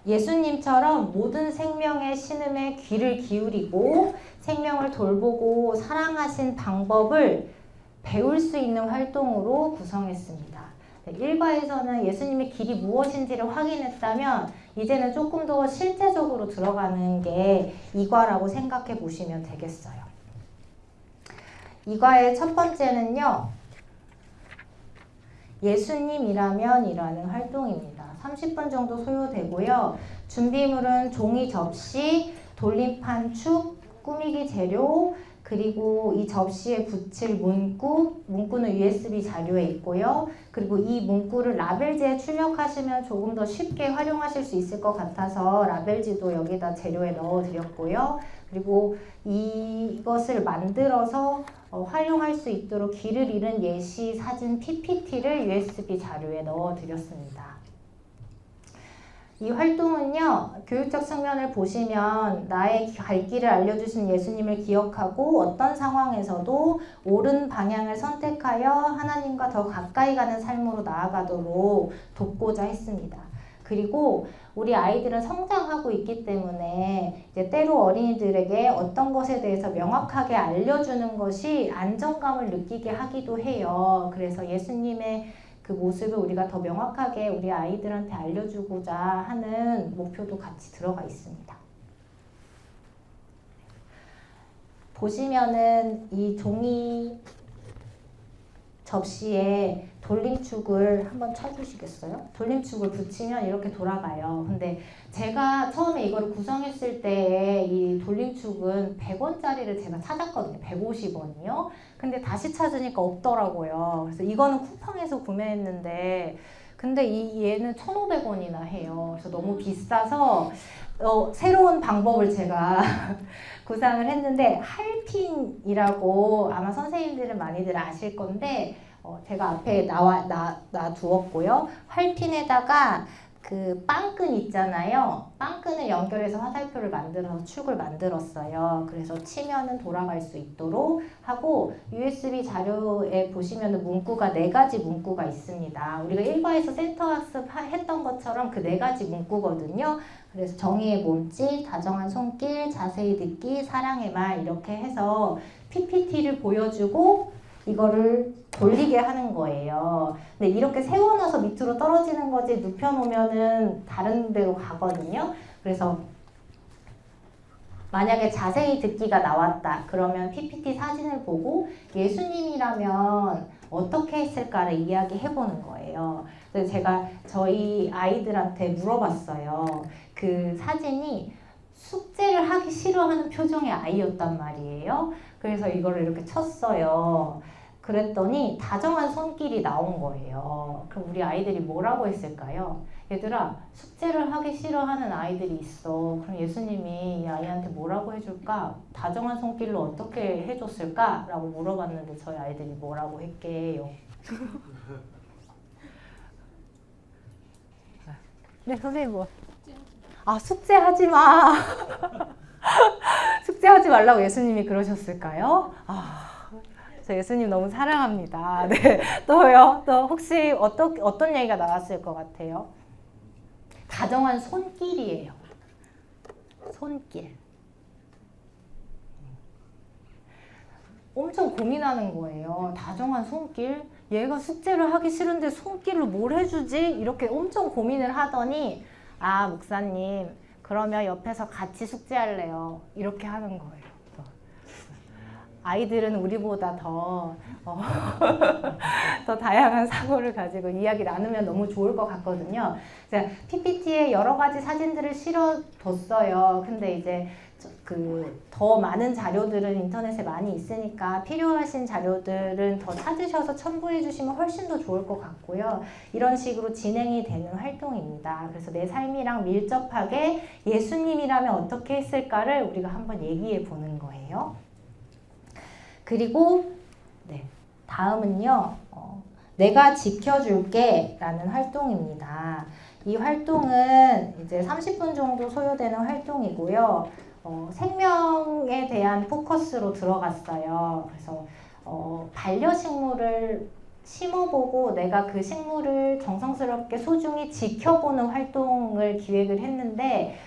Speaker 1: 예수님처럼 모든 생명의 신음에 귀를 기울이고 생명을 돌보고 사랑하신 방법을 배울 수 있는 활동으로 구성했습니다. 네, 1과에서는 예수님의 길이 무엇인지를 확인했다면 이제는 조금 더 실제적으로 들어가는 게 2과라고 생각해 보시면 되겠어요. 2과의 첫 번째는요. 예수님이라면이라는 활동입니다. 30분 정도 소요되고요. 준비물은 종이 접시, 돌림판 축, 꾸미기 재료, 그리고 이 접시에 붙일 문구는 USB 자료에 있고요. 그리고 이 문구를 라벨지에 출력하시면 조금 더 쉽게 활용하실 수 있을 것 같아서 라벨지도 여기다 재료에 넣어드렸고요. 그리고 이것을 만들어서 활용할 수 있도록 길을 잃은 예시 사진 PPT를 USB 자료에 넣어드렸습니다. 이 활동은요, 교육적 측면을 보시면 나의 갈 길을 알려주신 예수님을 기억하고 어떤 상황에서도 옳은 방향을 선택하여 하나님과 더 가까이 가는 삶으로 나아가도록 돕고자 했습니다. 그리고 우리 아이들은 성장하고 있기 때문에 이제 때로 어린이들에게 어떤 것에 대해서 명확하게 알려주는 것이 안정감을 느끼게 하기도 해요. 그래서 예수님의 그 모습을 우리가 더 명확하게 우리 아이들한테 알려주고자 하는 목표도 같이 들어가 있습니다. 보시면은 이 종이 접시에 돌림축을 한번 쳐주시겠어요? 돌림축을 붙이면 이렇게 돌아가요. 근데 제가 처음에 이거를 구성했을 때 이 돌림축은 100원짜리를 제가 찾았거든요. 150원이요. 근데 다시 찾으니까 없더라고요. 그래서 이거는 쿠팡에서 구매했는데 근데 얘는 1,500원이나 해요. 그래서 너무 비싸서 새로운 방법을 제가 구상을 했는데 할핀이라고 아마 선생님들은 많이들 아실 건데 제가 앞에 놔두었고요. 활핀에다가 그 빵끈 있잖아요. 빵끈을 연결해서 화살표를 만들어서 축을 만들었어요. 그래서 치면은 돌아갈 수 있도록 하고 USB 자료에 보시면은 문구가 4가지 문구가 있습니다. 우리가 1과에서 센터 학습 했던 것처럼 그 4가지 문구거든요. 그래서 정의의 몸짓, 다정한 손길, 자세히 듣기, 사랑의 말 이렇게 해서 PPT를 보여주고 이거를 돌리게 하는 거예요. 근데 이렇게 세워놔서 밑으로 떨어지는 거지 눕혀놓으면은 다른 데로 가거든요. 그래서 만약에 자세히 듣기가 나왔다. 그러면 PPT 사진을 보고 예수님이라면 어떻게 했을까를 이야기해보는 거예요. 그래서 제가 저희 아이들한테 물어봤어요. 그 사진이 숙제를 하기 싫어하는 표정의 아이였단 말이에요. 그래서 이거를 이렇게 쳤어요. 그랬더니 다정한 손길이 나온 거예요. 그럼 우리 아이들이 뭐라고 했을까요? 얘들아, 숙제를 하기 싫어하는 아이들이 있어. 그럼 예수님이 이 아이한테 뭐라고 해줄까? 다정한 손길로 어떻게 해줬을까? 라고 물어봤는데 저희 아이들이 뭐라고 했게요? 네, 선생님 뭐? 숙제하지 마. 숙제하지 말라고 예수님이 그러셨을까요? 저 예수님 너무 사랑합니다. 네, 또요? 또 혹시 어떤 얘기가 나왔을 것 같아요? 다정한 손길이에요. 손길. 엄청 고민하는 거예요. 다정한 손길? 얘가 숙제를 하기 싫은데 손길로 뭘 해주지? 이렇게 엄청 고민을 하더니 아, 목사님, 그러면 옆에서 같이 숙제할래요. 이렇게 하는 거예요. 아이들은 우리보다 더 다양한 사고를 가지고 이야기 나누면 너무 좋을 것 같거든요. 제가 PPT에 여러 가지 사진들을 실어뒀어요. 근데 이제 더 많은 자료들은 인터넷에 많이 있으니까 필요하신 자료들은 더 찾으셔서 첨부해 주시면 훨씬 더 좋을 것 같고요. 이런 식으로 진행이 되는 활동입니다. 그래서 내 삶이랑 밀접하게 예수님이라면 어떻게 했을까를 우리가 한번 얘기해 보는 거예요. 그리고 다음은요. 내가 지켜줄게 라는 활동입니다. 이 활동은 이제 30분 정도 소요되는 활동이고요. 생명에 대한 포커스로 들어갔어요. 그래서 반려식물을 심어보고 내가 그 식물을 정성스럽게 소중히 지켜보는 활동을 기획을 했는데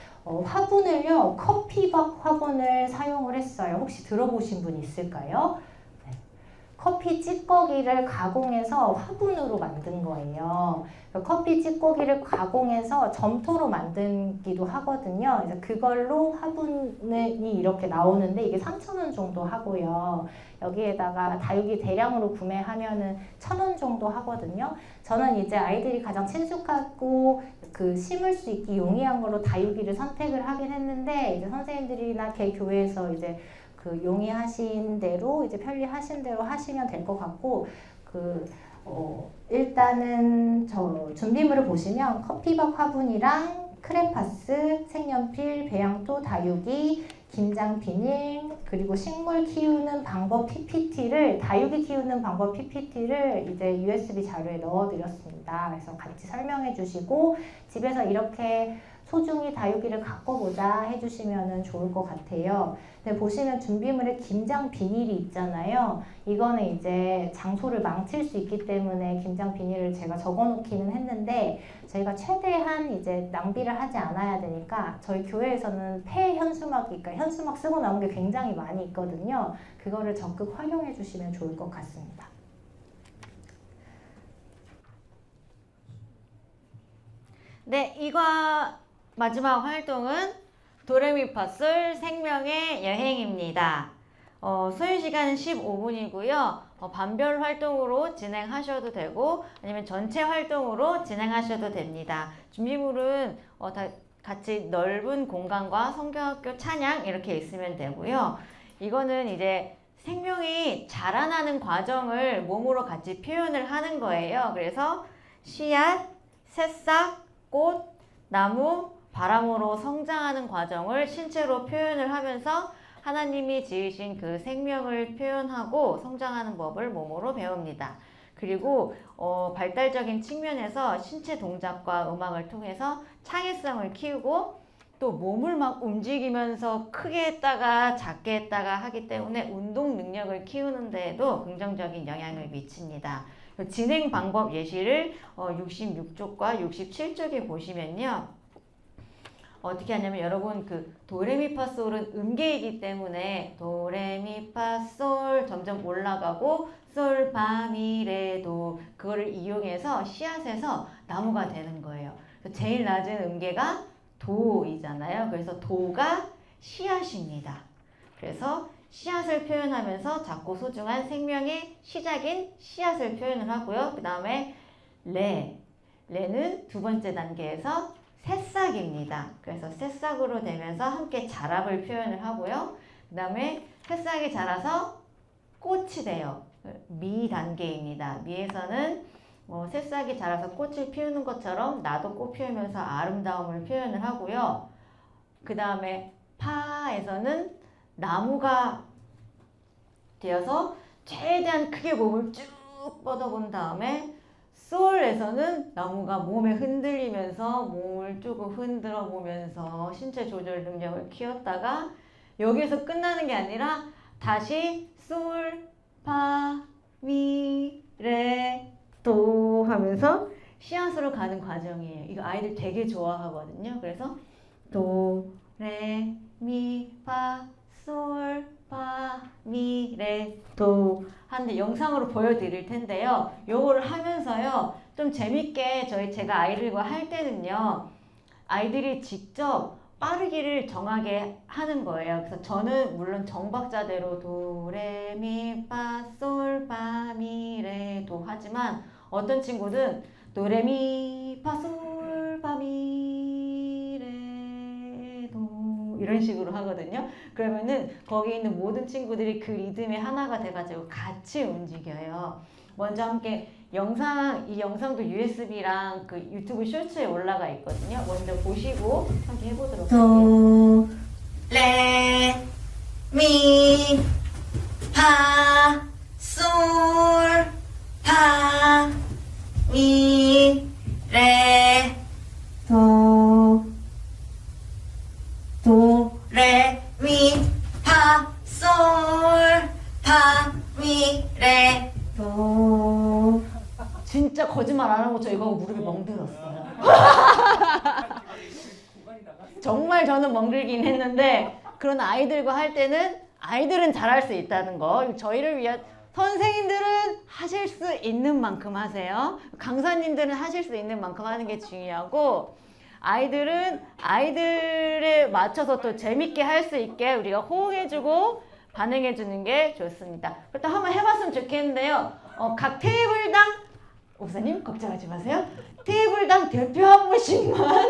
Speaker 1: 화분을요, 커피박 화분을 사용을 했어요. 혹시 들어보신 분 있을까요? 네. 커피 찌꺼기를 가공해서 화분으로 만든 거예요. 커피 찌꺼기를 가공해서 점토로 만들기도 하거든요. 그래서 그걸로 화분이 이렇게 나오는데 이게 3,000원 정도 하고요. 여기에다가 다육이 대량으로 구매하면은 1,000원 정도 하거든요. 저는 이제 아이들이 가장 친숙하고 심을 수 있게 용이한 걸로 다육이를 선택을 하긴 했는데 이제 선생님들이나 개 교회에서 이제 용이하신 대로 이제 편리하신 대로 하시면 될 것 같고 일단은 준비물을 보시면 커피박 화분이랑 크레파스, 색연필, 배양토, 다육이, 김장 비닐, 그리고 식물 키우는 방법 PPT를 다육이 키우는 방법 PPT를 이제 USB 자료에 넣어드렸습니다. 그래서 같이 설명해 주시고 집에서 이렇게 소중히 다육이를 가꿔보자 해주시면 좋을 것 같아요. 근데 보시면 준비물에 김장 비닐이 있잖아요. 이거는 이제 장소를 망칠 수 있기 때문에 김장 비닐을 제가 적어놓기는 했는데 저희가 최대한 이제 낭비를 하지 않아야 되니까 저희 교회에서는 폐 현수막이, 그러니까 현수막 쓰고 남은 게 굉장히 많이 있거든요. 그거를 적극 활용해 주시면 좋을 것 같습니다.
Speaker 2: 네, 이과 마지막 활동은 도레미파솔 생명의 여행입니다. 소요 시간은 15분이고요. 반별 활동으로 진행하셔도 되고 아니면 전체 활동으로 진행하셔도 됩니다. 준비물은 다 같이 넓은 공간과 성경학교 찬양 이렇게 있으면 되고요. 이거는 이제 생명이 자라나는 과정을 몸으로 같이 표현을 하는 거예요. 그래서 씨앗, 새싹, 꽃, 나무, 바람으로 성장하는 과정을 신체로 표현을 하면서 하나님이 지으신 그 생명을 표현하고 성장하는 법을 몸으로 배웁니다. 그리고 발달적인 측면에서 신체 동작과 음악을 통해서 창의성을 키우고 또 몸을 막 움직이면서 크게 했다가 작게 했다가 하기 때문에 운동 능력을 키우는 데에도 긍정적인 영향을 미칩니다. 진행 방법 예시를 66쪽과 67쪽에 보시면요. 어떻게 하냐면 여러분 도레미파솔은 음계이기 때문에 도레미파솔 점점 올라가고 솔파미레도 그거를 이용해서 씨앗에서 나무가 되는 거예요. 제일 낮은 음계가 도이잖아요. 그래서 도가 씨앗입니다. 그래서 씨앗을 표현하면서 작고 소중한 생명의 시작인 씨앗을 표현을 하고요. 그 다음에 레는 두 번째 단계에서 새싹입니다. 그래서 새싹으로 되면서 함께 자랍을 표현을 하고요. 그 다음에 새싹이 자라서 꽃이 돼요. 미 단계입니다. 미에서는 새싹이 자라서 꽃을 피우는 것처럼 나도 꽃 피우면서 아름다움을 표현을 하고요. 그 다음에 파에서는 나무가 되어서 최대한 크게 몸을 쭉 뻗어본 다음에 솔에서는 나무가 몸에 흔들리면서 몸을 조금 흔들어 보면서 신체 조절 능력을 키웠다가 여기에서 끝나는 게 아니라 다시 솔, 파, 미, 레, 도 하면서 씨앗으로 가는 과정이에요. 이거 아이들 되게 좋아하거든요. 그래서 도, 레, 미, 파, 솔, 파, 미, 레, 도 하는데 영상으로 보여드릴 텐데요. 요거를 하면서요. 좀 재밌게 제가 아이들과 할 때는요. 아이들이 직접 빠르기를 정하게 하는 거예요. 그래서 저는 물론 정박자대로 도, 레, 미, 파, 솔, 파, 미, 레, 도 하지만 어떤 친구는 도, 레, 미, 파, 솔, 파, 미, 레, 도 이런 식으로 하거든요. 그러면은 거기 있는 모든 친구들이 그 리듬의 하나가 돼가지고 같이 움직여요. 먼저 함께 이 영상도 USB랑 그 유튜브 쇼츠에 올라가 있거든요. 먼저 보시고 함께 해보도록 할게요.
Speaker 5: 도, 레, 미, 파, 솔, 파, 미, 레, 도, 레, 미, 파, 솔, 파, 미, 레, 도.
Speaker 2: 진짜 거짓말 안 하고 저 이거 하고 무릎이 멍들었어요. 정말 저는 멍들긴 했는데 그런 아이들과 할 때는 아이들은 잘할 수 있다는 거. 저희를 위한 선생님들은 하실 수 있는 만큼 하세요. 강사님들은 하실 수 있는 만큼 하는 게 중요하고 아이들은 아이들에 맞춰서 또 재밌게 할 수 있게 우리가 호응해주고 반응해주는 게 좋습니다. 그렇다고 한번 해봤으면 좋겠는데요. 각 테이블당 목사님 걱정하지 마세요. 테이블당 대표 한 분씩만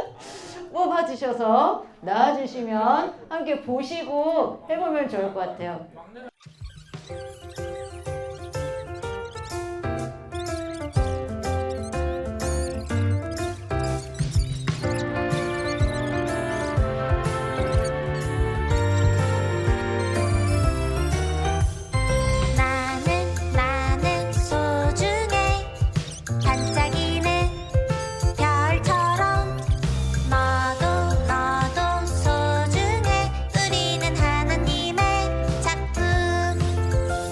Speaker 2: 뽑아주셔서 나와주시면 함께 보시고 해보면 좋을 것 같아요.
Speaker 5: 나는 소중해 반짝이는 별처럼 너도 소중해 우리는 하나님의 작품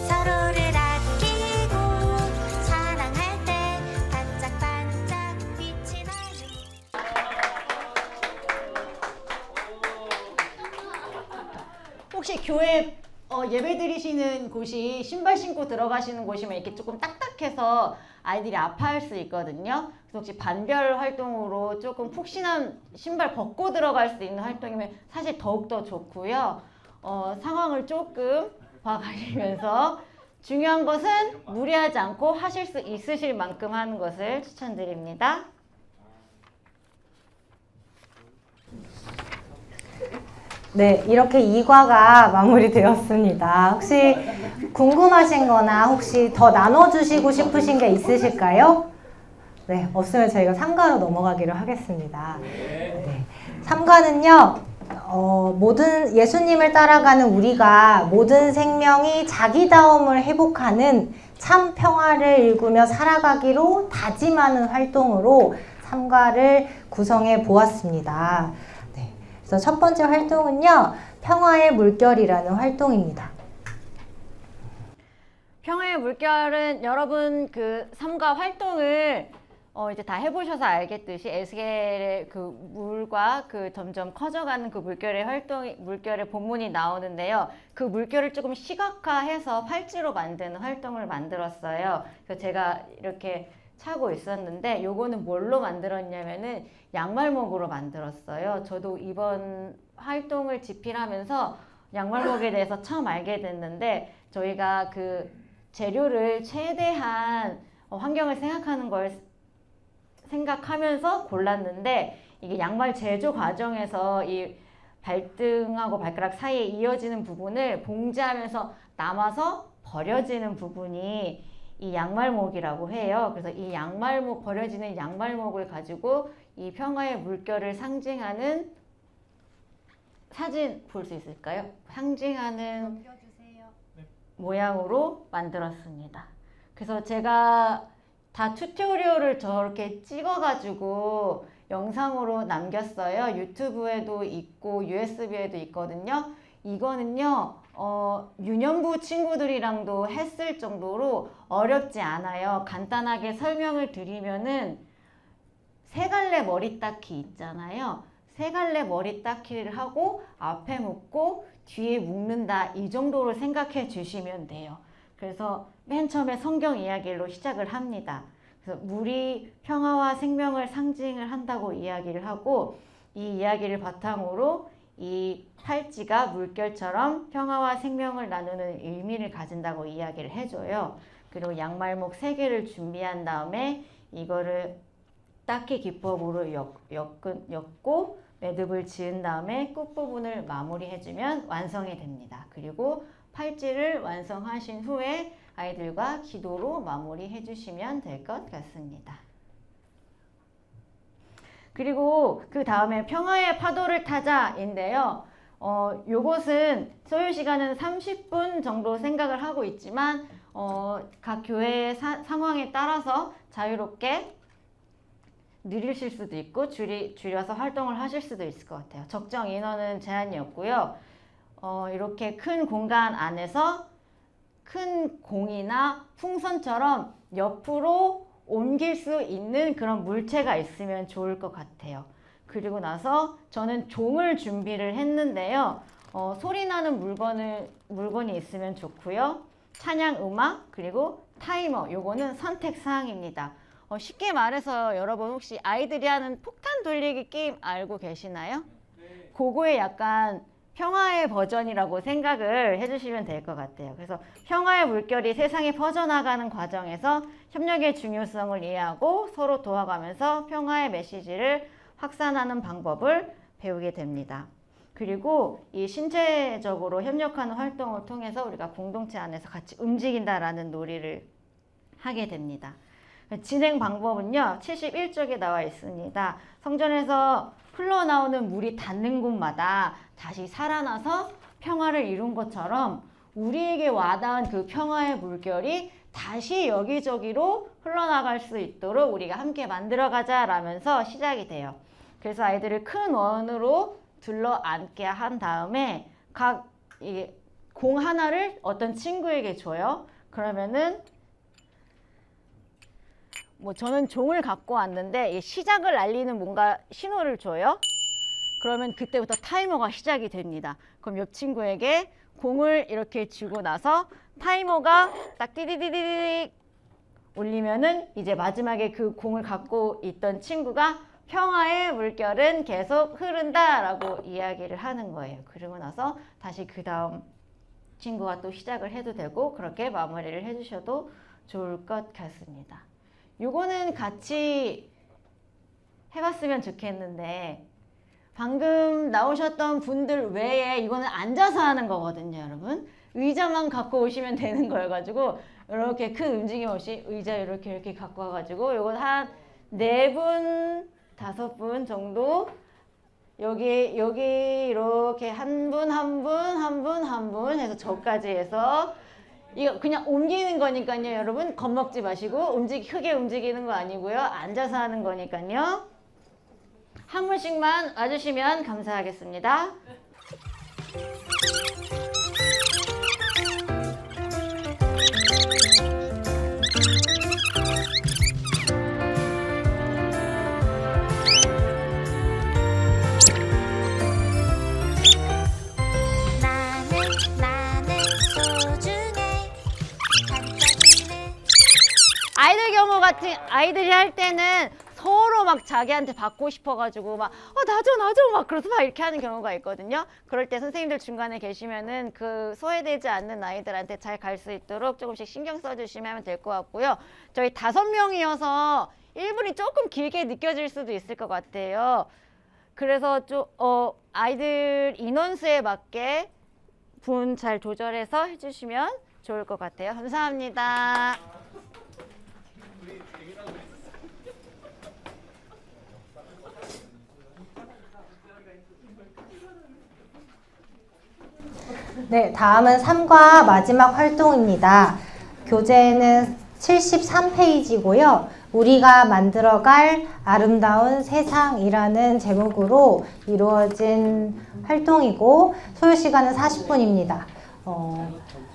Speaker 5: 서로를 아끼고 사랑할 때 반짝반짝 빛이 나요.
Speaker 2: 혹시 교회 예배 드리시는 곳이 신발 신고 들어가시는 곳이면 이렇게 조금 딱딱해서 아이들이 아파할 수 있거든요. 그래서 혹시 반별 활동으로 조금 푹신한 신발 벗고 들어갈 수 있는 활동이면 사실 더욱더 좋고요. 상황을 조금 봐가시면서 중요한 것은 무리하지 않고 하실 수 있으실 만큼 하는 것을 추천드립니다.
Speaker 1: 네, 이렇게 2과가 마무리되었습니다. 혹시 궁금하신 거나 혹시 더 나눠주시고 싶으신 게 있으실까요? 네, 없으면 저희가 3과로 넘어가기로 하겠습니다. 네, 3과는요, 모든 예수님을 따라가는 우리가 모든 생명이 자기다움을 회복하는 참 평화를 일구며 살아가기로 다짐하는 활동으로 3과를 구성해 보았습니다. 그래서 첫 번째 활동은요, 평화의 물결이라는 활동입니다.
Speaker 2: 평화의 물결은 여러분 그 3과 활동을 이제 다 해보셔서 알겠듯이 에스겔의 그 물과 그 점점 커져가는 그 물결의 본문이 나오는데요. 그 물결을 조금 시각화해서 팔찌로 만드는 활동을 만들었어요. 그래서 제가 이렇게 차고 있었는데 요거는 뭘로 만들었냐면은 양말목으로 만들었어요. 저도 이번 활동을 집필하면서 양말목에 대해서 처음 알게 됐는데 저희가 그 재료를 최대한 환경을 생각하는 걸 생각하면서 골랐는데 이게 양말 제조 과정에서 이 발등하고 발가락 사이에 이어지는 부분을 봉제하면서 남아서 버려지는 부분이 이 양말목이라고 해요. 그래서 이 양말목, 버려지는 양말목을 가지고 이 평화의 물결을 상징하는 사진 볼 수 있을까요? 상징하는 모양으로 만들었습니다. 그래서 제가 다 튜토리얼을 저렇게 찍어가지고 영상으로 남겼어요. 유튜브에도 있고 USB에도 있거든요. 이거는요, 유년부 친구들이랑도 했을 정도로 어렵지 않아요. 간단하게 설명을 드리면은 세 갈래 머리 닦기 있잖아요. 세 갈래 머리 닦기를 하고 앞에 묶고 뒤에 묶는다, 이 정도로 생각해 주시면 돼요. 그래서 맨 처음에 성경 이야기로 시작을 합니다. 그래서 물이 평화와 생명을 상징을 한다고 이야기를 하고, 이 이야기를 바탕으로 이 팔찌가 물결처럼 평화와 생명을 나누는 의미를 가진다고 이야기를 해줘요. 그리고 양말목 3개를 준비한 다음에 이거를 닦기 기법으로 엮고 매듭을 지은 다음에 끝부분을 마무리해주면 완성이 됩니다. 그리고 팔찌를 완성하신 후에 아이들과 기도로 마무리해 주시면 될 것 같습니다. 그리고 그 다음에 평화의 파도를 타자인데요. 요것은 소요 시간은 30분 정도 생각을 하고 있지만 각 교회의 상황에 따라서 자유롭게 느리실 수도 있고 줄여서 활동을 하실 수도 있을 것 같아요. 적정 인원은 제한이 없고요. 이렇게 큰 공간 안에서 큰 공이나 풍선처럼 옆으로 옮길 수 있는 그런 물체가 있으면 좋을 것 같아요. 그리고 나서 저는 종을 준비를 했는데요. 소리 나는 물건이 있으면 좋고요. 찬양 음악 그리고 타이머, 요거는 선택 사항입니다. 쉽게 말해서 여러분 혹시 아이들이 하는 폭탄 돌리기 게임 알고 계시나요?
Speaker 3: 네.
Speaker 2: 그거의 약간 평화의 버전이라고 생각을 해주시면 될 것 같아요. 그래서 평화의 물결이 세상에 퍼져나가는 과정에서 협력의 중요성을 이해하고 서로 도와가면서 평화의 메시지를 확산하는 방법을 배우게 됩니다. 그리고 이 신체적으로 협력하는 활동을 통해서 우리가 공동체 안에서 같이 움직인다라는 놀이를 하게 됩니다. 진행 방법은요, 71쪽에 나와 있습니다. 성전에서 흘러나오는 물이 닿는 곳마다 다시 살아나서 평화를 이룬 것처럼 우리에게 와닿은 그 평화의 물결이 다시 여기저기로 흘러나갈 수 있도록 우리가 함께 만들어가자 라면서 시작이 돼요. 그래서 아이들을 큰 원으로 둘러 앉게 한 다음에 각 공 하나를 어떤 친구에게 줘요. 그러면은 저는 종을 갖고 왔는데 시작을 알리는 뭔가 신호를 줘요. 그러면 그때부터 타이머가 시작이 됩니다. 그럼 옆 친구에게 공을 이렇게 주고 나서 타이머가 딱 띠디디디디 울리면은 이제 마지막에 그 공을 갖고 있던 친구가 평화의 물결은 계속 흐른다 라고 이야기를 하는 거예요. 그리고 나서 다시 그 다음 친구가 또 시작을 해도 되고 그렇게 마무리를 해주셔도 좋을 것 같습니다. 요거는 같이 해봤으면 좋겠는데 방금 나오셨던 분들 외에 이거는 앉아서 하는 거거든요, 여러분. 의자만 갖고 오시면 되는 거여가지고 이렇게 큰 움직임 없이 의자 이렇게 갖고 와가지고 요건 한 4분, 5분 정도 여기 이렇게 한 분 해서 저까지 해서 이거 그냥 옮기는 거니까요, 여러분. 겁먹지 마시고 크게 움직이는 거 아니고요. 앉아서 하는 거니까요. 한 분씩만 와주시면 감사하겠습니다.
Speaker 5: 나는 소중해 반짝이는
Speaker 2: 아이들 경우 같은 아이들이 할 때는 서로 막 자기한테 받고 싶어가지고 막 나줘 막 그래서 막 이렇게 하는 경우가 있거든요. 그럴 때 선생님들 중간에 계시면은 그 소외되지 않는 아이들한테 잘 갈 수 있도록 조금씩 신경 써주시면 될 것 같고요. 저희 5명이어서 1분이 조금 길게 느껴질 수도 있을 것 같아요. 그래서 좀 아이들 인원수에 맞게 분 잘 조절해서 해주시면 좋을 것 같아요. 감사합니다.
Speaker 1: 네, 다음은 3과 마지막 활동입니다. 교재는 73페이지고요. 우리가 만들어갈 아름다운 세상이라는 제목으로 이루어진 활동이고 소요 시간은 40분입니다.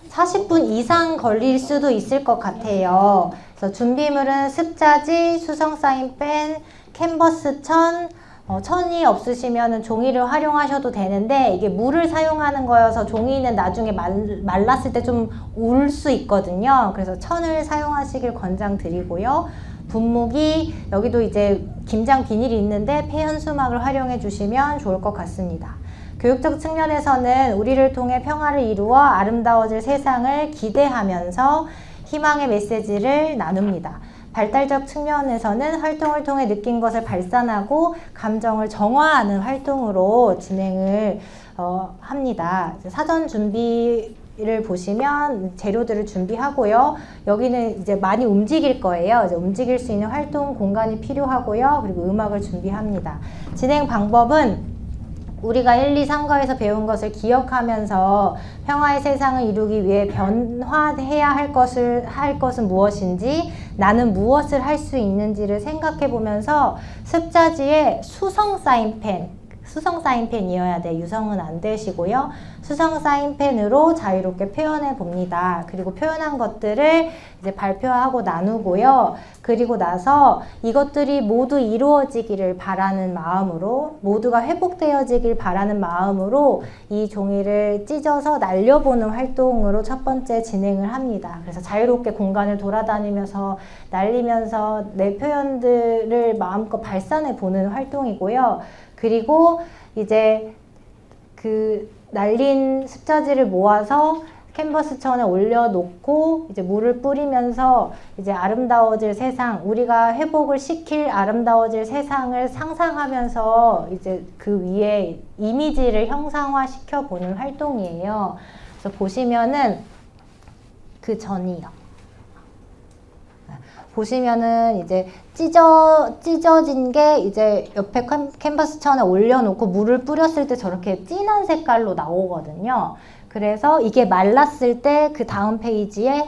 Speaker 1: 40분 이상 걸릴 수도 있을 것 같아요. 그래서 준비물은 습자지, 수성 사인펜, 캔버스 천, 천이 없으시면 종이를 활용하셔도 되는데 이게 물을 사용하는 거여서 종이는 나중에 말랐을 때 좀 울 수 있거든요. 그래서 천을 사용하시길 권장드리고요. 분무기, 여기도 이제 김장 비닐이 있는데 폐현수막을 활용해 주시면 좋을 것 같습니다. 교육적 측면에서는 우리를 통해 평화를 이루어 아름다워질 세상을 기대하면서 희망의 메시지를 나눕니다. 발달적 측면에서는 활동을 통해 느낀 것을 발산하고 감정을 정화하는 활동으로 진행을 합니다. 사전 준비를 보시면 재료들을 준비하고요. 여기는 이제 많이 움직일 거예요. 이제 움직일 수 있는 활동 공간이 필요하고요. 그리고 음악을 준비합니다. 진행 방법은 우리가 1, 2, 3과에서 배운 것을 기억하면서 평화의 세상을 이루기 위해 변화해야 할 것은 무엇인지, 나는 무엇을 할 수 있는지를 생각해 보면서 습자지에 수성 사인펜이어야 돼. 유성은 안 되시고요. 수성 사인펜으로 자유롭게 표현해 봅니다. 그리고 표현한 것들을 이제 발표하고 나누고요. 그리고 나서 이것들이 모두 이루어지기를 바라는 마음으로, 모두가 회복되어지길 바라는 마음으로 이 종이를 찢어서 날려보는 활동으로 첫 번째 진행을 합니다. 그래서 자유롭게 공간을 돌아다니면서 날리면서 내 표현들을 마음껏 발산해 보는 활동이고요. 그리고 이제 그 날린 습자지를 모아서 캔버스 천에 올려놓고 이제 물을 뿌리면서 이제 아름다워질 세상, 우리가 회복을 시킬 아름다워질 세상을 상상하면서 이제 그 위에 이미지를 형상화시켜 보는 활동이에요. 그래서 보시면은 그 전이요. 보시면은 이제 찢어진 게 이제 옆에 캔버스 천에 올려놓고 물을 뿌렸을 때 저렇게 진한 색깔로 나오거든요. 그래서 이게 말랐을 때 그 다음 페이지에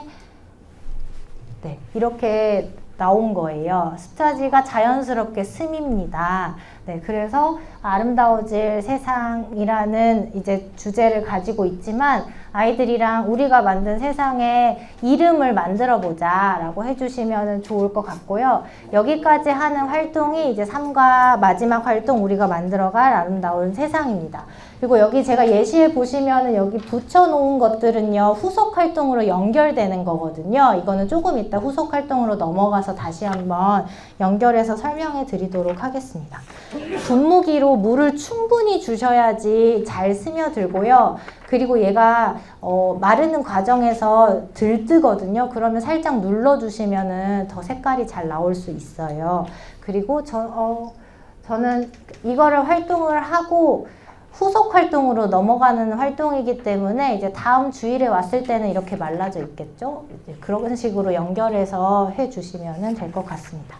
Speaker 1: 네, 이렇게 나온 거예요. 습자지가 자연스럽게 스밉니다. 네, 그래서 아름다워질 세상이라는 이제 주제를 가지고 있지만 아이들이랑 우리가 만든 세상에 이름을 만들어 보자 라고 해주시면 좋을 것 같고요. 여기까지 하는 활동이 이제 3과 마지막 활동, 우리가 만들어갈 아름다운 세상입니다. 그리고 여기 제가 예시에 보시면은 여기 붙여놓은 것들은요, 후속 활동으로 연결되는 거거든요. 이거는 조금 이따 후속 활동으로 넘어가서 다시 한번 연결해서 설명해 드리도록 하겠습니다. 분무기로 물을 충분히 주셔야지 잘 스며들고요. 그리고 얘가 마르는 과정에서 들뜨거든요. 그러면 살짝 눌러주시면은 더 색깔이 잘 나올 수 있어요. 그리고 저는 이거를 활동을 하고 후속 활동으로 넘어가는 활동이기 때문에 이제 다음 주일에 왔을 때는 이렇게 말라져 있겠죠. 이제 그런 식으로 연결해서 해주시면 될 것 같습니다.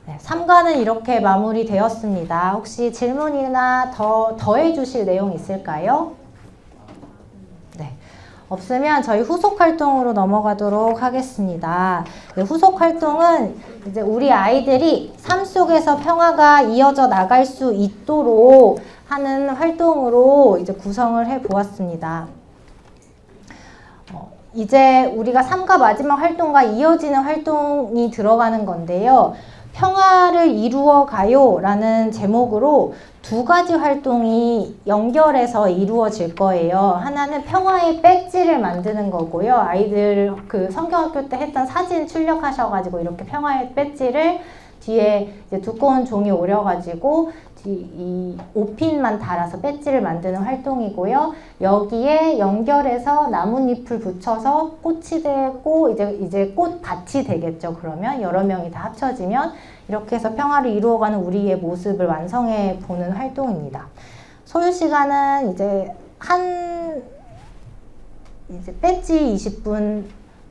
Speaker 1: 네, 3과는 이렇게 마무리되었습니다. 혹시 질문이나 더해 주실 내용 있을까요? 네. 없으면 저희 후속 활동으로 넘어가도록 하겠습니다. 네, 후속 활동은 이제 우리 아이들이 삶 속에서 평화가 이어져 나갈 수 있도록 하는 활동으로 이제 구성을 해 보았습니다. 이제 우리가 3과 마지막 활동과 이어지는 활동이 들어가는 건데요. 평화를 이루어 가요 라는 제목으로 두 가지 활동이 연결해서 이루어질 거예요. 하나는 평화의 배지를 만드는 거고요. 아이들 그 성경학교 때 했던 사진 출력하셔가지고 이렇게 평화의 배지를 뒤에 이제 두꺼운 종이 오려가지고 이 5핀만 달아서 배지를 만드는 활동이고요. 여기에 연결해서 나뭇잎을 붙여서 꽃이 되고 이제 꽃밭이 되겠죠. 그러면 여러 명이 다 합쳐지면 이렇게 해서 평화를 이루어가는 우리의 모습을 완성해 보는 활동입니다. 소요 시간은 이제 배지 20분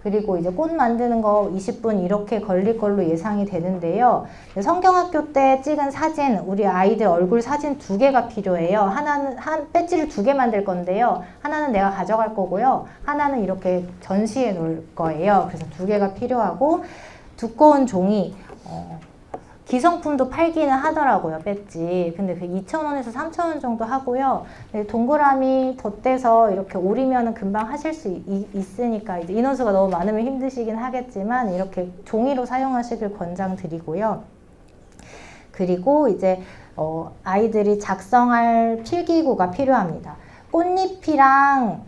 Speaker 1: 그리고 이제 꽃 만드는 거 20분 이렇게 걸릴 걸로 예상이 되는데요. 성경학교 때 찍은 사진, 우리 아이들 얼굴 사진 2개가 필요해요. 하나는 배지를 2개 만들 건데요. 하나는 내가 가져갈 거고요. 하나는 이렇게 전시해 놓을 거예요. 그래서 2개가 필요하고 두꺼운 종이 기성품도 팔기는 하더라고요, 배지. 근데 그 2,000원에서 3,000원 정도 하고요. 동그라미 덧대서 이렇게 오리면은 금방 하실 수 있으니까 이제 인원수가 너무 많으면 힘드시긴 하겠지만 이렇게 종이로 사용하시길 권장드리고요. 그리고 이제 아이들이 작성할 필기구가 필요합니다. 꽃잎이랑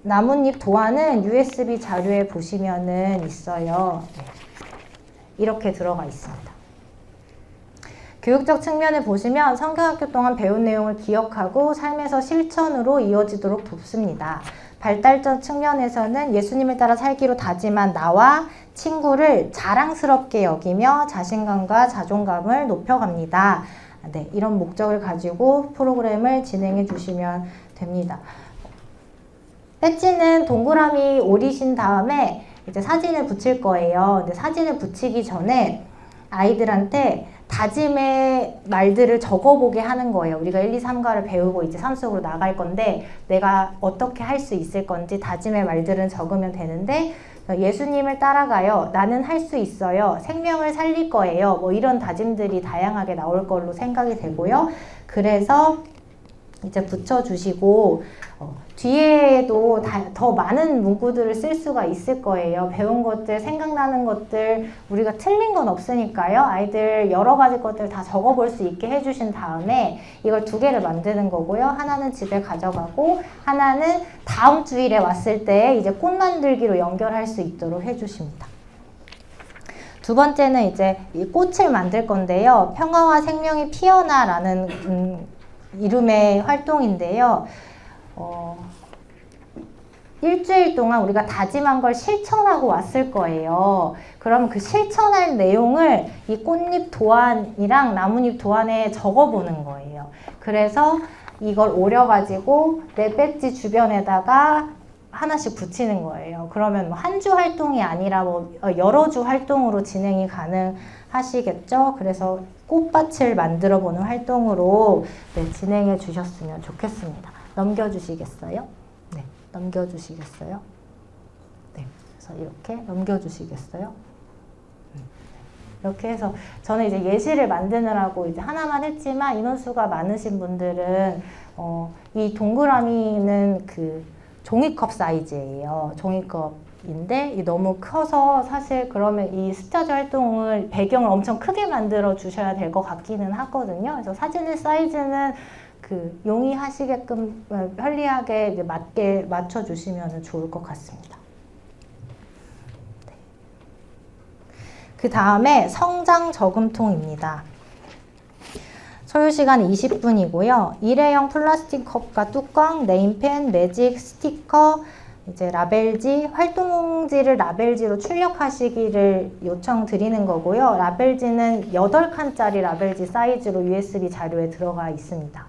Speaker 1: 나뭇잎 도안은 USB 자료에 보시면은 있어요. 네. 이렇게 들어가 있습니다. 교육적 측면을 보시면 성경학교 동안 배운 내용을 기억하고 삶에서 실천으로 이어지도록 돕습니다. 발달적 측면에서는 예수님을 따라 살기로 다짐한 나와 친구를 자랑스럽게 여기며 자신감과 자존감을 높여갑니다. 네, 이런 목적을 가지고 프로그램을 진행해 주시면 됩니다. 배지는 동그라미 오리신 다음에 이제 사진을 붙일 거예요. 근데 사진을 붙이기 전에 아이들한테 다짐의 말들을 적어보게 하는 거예요. 우리가 1, 2, 3과를 배우고 이제 3 속으로 나갈 건데 내가 어떻게 할 수 있을 건지 다짐의 말들은 적으면 되는데 예수님을 따라가요. 나는 할 수 있어요. 생명을 살릴 거예요. 뭐 이런 다짐들이 다양하게 나올 걸로 생각이 되고요. 그래서 이제 붙여주시고 뒤에도 더 많은 문구들을 쓸 수가 있을 거예요. 배운 것들, 생각나는 것들, 우리가 틀린 건 없으니까요. 아이들 여러 가지 것들 다 적어볼 수 있게 해주신 다음에 이걸 2개를 만드는 거고요. 하나는 집에 가져가고 하나는 다음 주일에 왔을 때 이제 꽃 만들기로 연결할 수 있도록 해주십니다. 두 번째는 이제 이 꽃을 만들 건데요. 평화와 생명이 피어나라는 이름의 활동인데요. 일주일 동안 우리가 다짐한 걸 실천하고 왔을 거예요. 그러면 그 실천할 내용을 이 꽃잎 도안이랑 나뭇잎 도안에 적어보는 거예요. 그래서 이걸 오려가지고 내 배지 주변에다가 하나씩 붙이는 거예요. 그러면 뭐 한 주 활동이 아니라 뭐 여러 주 활동으로 진행이 가능하시겠죠? 그래서 꽃밭을 만들어 보는 활동으로 네, 진행해 주셨으면 좋겠습니다. 넘겨주시겠어요? 네, 넘겨주시겠어요? 네, 그래서 이렇게 넘겨주시겠어요? 이렇게 해서 저는 이제 예시를 만드느라고 이제 하나만 했지만 인원수가 많으신 분들은 이 동그라미는 그 종이컵 사이즈예요. 종이컵인데 너무 커서 사실 그러면 이 스타즈 활동을 배경을 엄청 크게 만들어 주셔야 될 것 같기는 하거든요. 그래서 사진의 사이즈는 그 용이하시게끔 편리하게 이제 맞게 맞춰 주시면 좋을 것 같습니다. 네. 그 다음에 성장 저금통입니다. 소요시간 20분이고요. 일회용 플라스틱 컵과 뚜껑, 네임펜, 매직, 스티커, 이제 라벨지, 활동지를 라벨지로 출력하시기를 요청드리는 거고요. 라벨지는 8칸짜리 라벨지 사이즈로 USB 자료에 들어가 있습니다.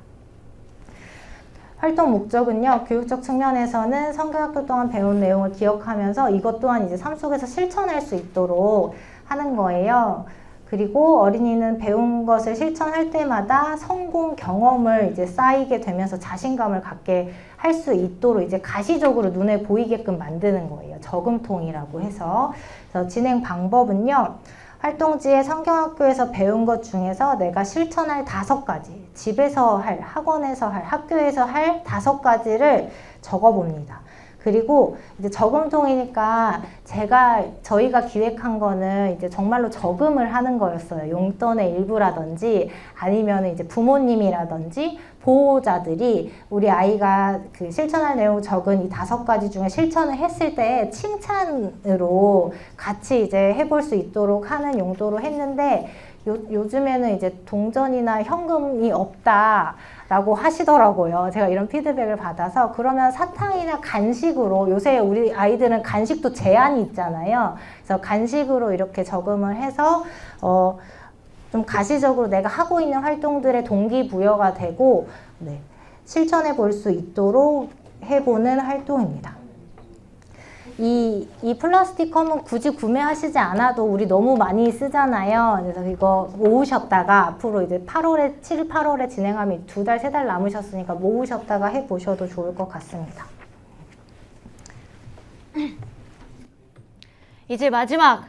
Speaker 1: 활동 목적은요, 교육적 측면에서는 성경학교 동안 배운 내용을 기억하면서 이것 또한 이제 삶 속에서 실천할 수 있도록 하는 거예요. 그리고 어린이는 배운 것을 실천할 때마다 성공 경험을 이제 쌓이게 되면서 자신감을 갖게 할 수 있도록 이제 가시적으로 눈에 보이게끔 만드는 거예요. 저금통이라고 해서. 그래서 진행 방법은요. 활동지에 성경학교에서 배운 것 중에서 내가 실천할 5가지, 집에서 할, 학원에서 할, 학교에서 할 5가지를 적어봅니다. 그리고 이제 저금통이니까 저희가 기획한 거는 이제 정말로 저금을 하는 거였어요. 용돈의 일부라든지 아니면 이제 부모님이라든지 보호자들이 우리 아이가 그 실천할 내용 적은 이 5가지 중에 실천을 했을 때 칭찬으로 같이 이제 해볼 수 있도록 하는 용도로 했는데 요즘에는 이제 동전이나 현금이 없다라고 하시더라고요. 제가 이런 피드백을 받아서 그러면 사탕이나 간식으로 요새 우리 아이들은 간식도 제한이 있잖아요. 그래서 간식으로 이렇게 저금을 해서 좀 가시적으로 내가 하고 있는 활동들의 동기부여가 되고 네, 실천해 볼 수 있도록 해보는 활동입니다. 이 플라스틱 컵은 굳이 구매하시지 않아도 우리 너무 많이 쓰잖아요. 그래서 이거 모으셨다가 앞으로 이제 7, 8월에 진행하면 2달, 3달 남으셨으니까 모으셨다가 해보셔도 좋을 것 같습니다.
Speaker 2: 이제 마지막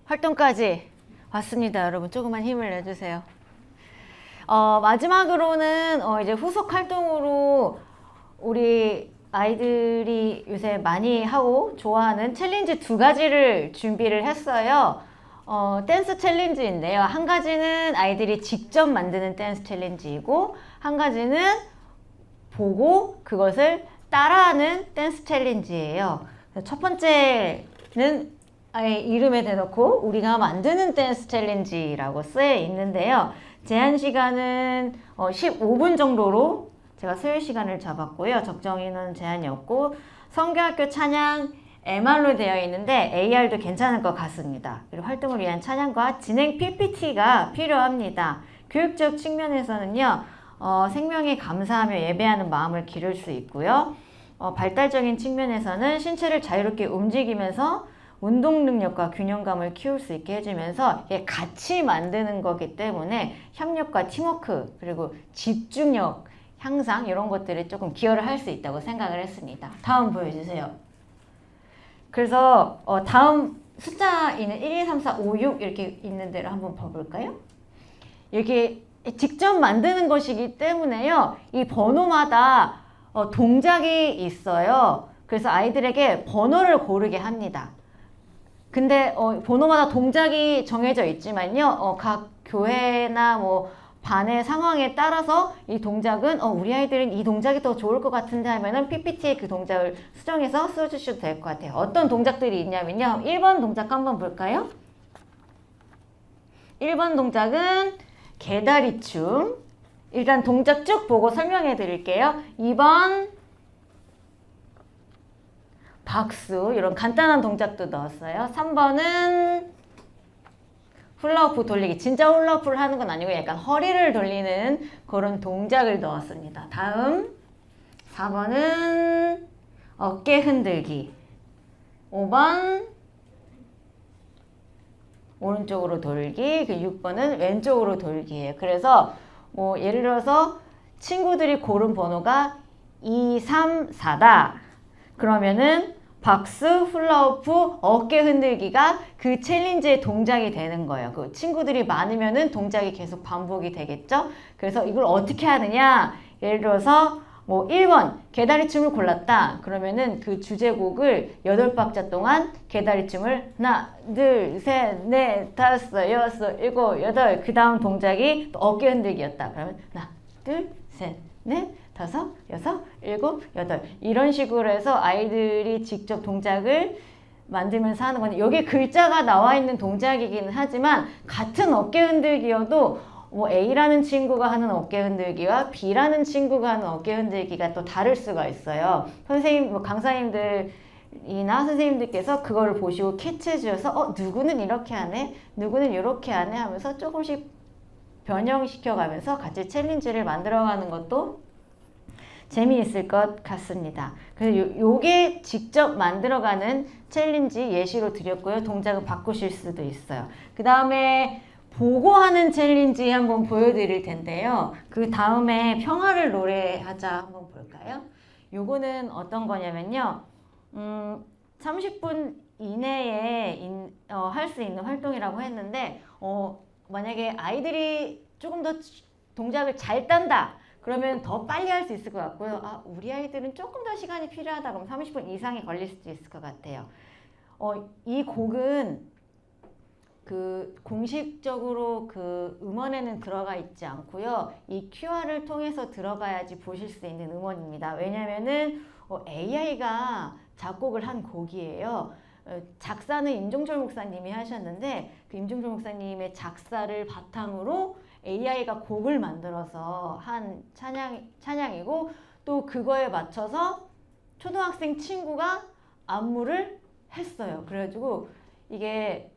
Speaker 2: 활동까지 왔습니다. 여러분 조금만 힘을 내주세요. 마지막으로는 이제 후속 활동으로 우리 아이들이 요새 많이 하고 좋아하는 챌린지 2가지를 준비를 했어요. 댄스 챌린지인데요. 한 가지는 아이들이 직접 만드는 댄스 챌린지이고 한 가지는 보고 그것을 따라하는 댄스 챌린지예요. 첫 번째는 아예 이름에 대놓고 우리가 만드는 댄스 챌린지라고 쓰여 있는데요. 제한 시간은 15분 정도로 제가 소요 시간을 잡았고요. 적정 인원 제한이 없고 성경학교 찬양 MR로 되어 있는데 AR도 괜찮을 것 같습니다. 그리고 활동을 위한 찬양과 진행 PPT가 필요합니다. 교육적 측면에서는요. 생명에 감사하며 예배하는 마음을 기를 수 있고요. 발달적인 측면에서는 신체를 자유롭게 움직이면서 운동 능력과 균형감을 키울 수 있게 해주면서 이게 같이 만드는 거기 때문에 협력과 팀워크 그리고 집중력 향상 이런 것들이 조금 기여를 할 수 있다고 생각을 했습니다. 다음 보여주세요. 그래서 다음 숫자 있는 1, 2, 3, 4, 5, 6 이렇게 있는 데를 한번 봐볼까요? 이렇게 직접 만드는 것이기 때문에요. 이 번호마다 동작이 있어요. 그래서 아이들에게 번호를 고르게 합니다. 근데 번호마다 동작이 정해져 있지만요. 각 교회나 뭐 반의 상황에 따라서 이 동작은 우리 아이들은 이 동작이 더 좋을 것 같은데 하면은 PPT에 그 동작을 수정해서 써주셔도 될 것 같아요. 어떤 동작들이 있냐면요. 1번 동작 한번 볼까요? 1번 동작은 개다리춤. 일단 동작 쭉 보고 설명해 드릴게요. 2번 박수. 이런 간단한 동작도 넣었어요. 3번은 훌라후프 돌리기. 진짜 훌라후프를 하는 건 아니고 약간 허리를 돌리는 그런 동작을 넣었습니다. 다음 4번은 어깨 흔들기. 5번 오른쪽으로 돌기. 6번은 왼쪽으로 돌기예요. 그래서 뭐 예를 들어서 친구들이 고른 번호가 2, 3, 4다. 그러면은 박수, 훌라후프, 어깨 흔들기가 그 챌린지의 동작이 되는 거예요. 그 친구들이 많으면은 동작이 계속 반복이 되겠죠? 그래서 이걸 어떻게 하느냐? 예를 들어서 뭐 1번 개다리춤을 골랐다. 그러면은 그 주제곡을 8박자 동안 개다리춤을 하나, 둘, 셋, 넷, 다섯, 여섯, 일곱, 여덟. 그 다음 동작이 어깨 흔들기였다. 그러면 하나, 둘, 셋, 넷, 다섯, 여섯, 일곱, 여덟. 이런 식으로 해서 아이들이 직접 동작을 만들면서 하는 건데 여기 글자가 나와 있는 동작이기는 하지만 같은 어깨 흔들기여도 뭐 A라는 친구가 하는 어깨 흔들기와 B라는 친구가 하는 어깨 흔들기가 또 다를 수가 있어요. 선생님, 뭐 강사님들이나 선생님들께서 그거를 보시고 캐치해 주셔서 누구는 이렇게 하네, 누구는 이렇게 하네 하면서 조금씩 변형시켜 가면서 같이 챌린지를 만들어가는 것도 재미있을 것 같습니다. 그래서 요게 직접 만들어가는 챌린지 예시로 드렸고요. 동작은 바꾸실 수도 있어요. 그 다음에 보고 하는 챌린지 한번 보여드릴 텐데요. 그 다음에 평화를 노래하자 한번 볼까요? 요거는 어떤 거냐면요. 30분 이내에 할 수 있는 활동이라고 했는데 만약에 아이들이 조금 더 동작을 잘 딴다. 그러면 더 빨리 할 수 있을 것 같고요. 우리 아이들은 조금 더 시간이 필요하다. 그럼 30분 이상이 걸릴 수도 있을 것 같아요. 이 곡은 공식적으로 음원에는 들어가 있지 않고요. 이 QR을 통해서 들어가야지 보실 수 있는 음원입니다. 왜냐면은 AI가 작곡을 한 곡이에요. 작사는 임종철 목사님이 하셨는데 그 임종철 목사님의 작사를 바탕으로 AI가 곡을 만들어서 한 찬양이고 또 그거에 맞춰서 초등학생 친구가 안무를 했어요. 그래가지고 이게